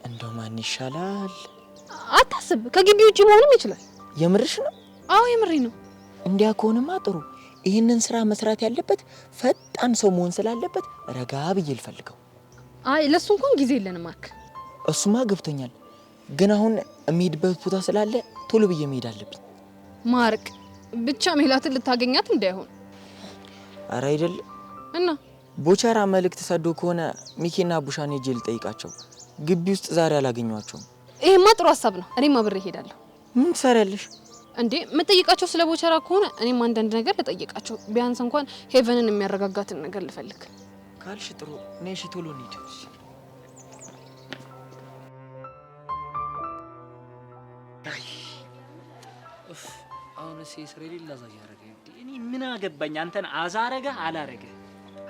እንደው ማን ይሻላል? አታስብ፣ ከግቢ ውጪ መሆንም ይችላል። የምርሽ ነው? አዎ የምሬ ነው። እንዲያ ከሆነማ ጥሩ። ይህንን ስራ መስራት ያለበት ፈጣን ሰው መሆን ስላለበት ረጋ ብዬ ልፈልገው። አይ ለሱ እንኳን ጊዜ የለንም ማርክ። እሱማ ገብቶኛል፣ ግን አሁን የሚሄድበት ቦታ ስላለ ቶሎ ብዬ መሄድ አለብኝ። ማርክ ብቻ ሜላትን ልታገኛት እንዳይሆን። አረ አይደል እና ቦቸራ መልእክት ሰዶ ከሆነ ሚኪና ቡሻን ሄጄ ልጠይቃቸው። ግቢ ውስጥ ዛሬ አላገኘኋቸውም። ይሄማ ጥሩ ሀሳብ ነው። እኔም አብሬ እሄዳለሁ። ምን ትሰሪያለሽ እንዴ? የምጠይቃቸው ስለ ቦቸራ ከሆነ እኔም አንዳንድ ነገር ልጠይቃቸው። ቢያንስ እንኳን ሄቨንን የሚያረጋጋትን ነገር ልፈልግ ካልሽ ጥሩ። እኔ እሺ ቶሎ እንሂድ። አሁን ሲስሬ ሊላ ዛጅ ያረገ እኔ ምን አገባኝ? አንተን አዛረገ አላረገ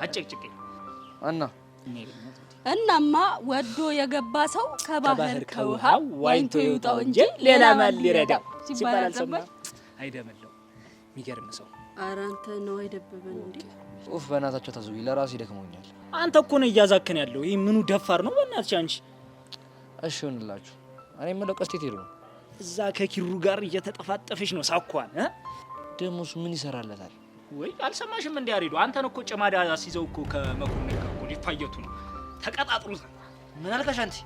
አጨቅጭቀኝ እናማ ወዶ የገባ ሰው ከባህር ከውሃ ዋኝቶ ይውጣው እንጂ ሌላ ማን ሊረዳው ሲባል አልሰማህ? አይደመለው የሚገርም ሰው። ኧረ አንተ ነው አይደበበን እንዴ? ኡፍ በእናታቸው ተዙይ፣ ለራሴ ደክሞኛል። አንተ እኮ ነው እያዛከን ያለው። ይሄ ምኑ ደፋር ነው በእናትሽ አንቺ። እሺ እንላችሁ። እኔ የምለው ቀስቴት ሄዱ ነው። እዛ ከኪሩ ጋር እየተጠፋጠፈሽ ነው ሳኳን ደሞስ ምን ይሰራለታል? ወይ አልሰማሽም? እንዴ አሪዶ አንተን እኮ ጨማዳ ሲዘው እኮ ከመኮንን ጋር እኮ ሊፋየቱ ነው። ተቀጣጥሩት። ምን አልከሽ አንቺ?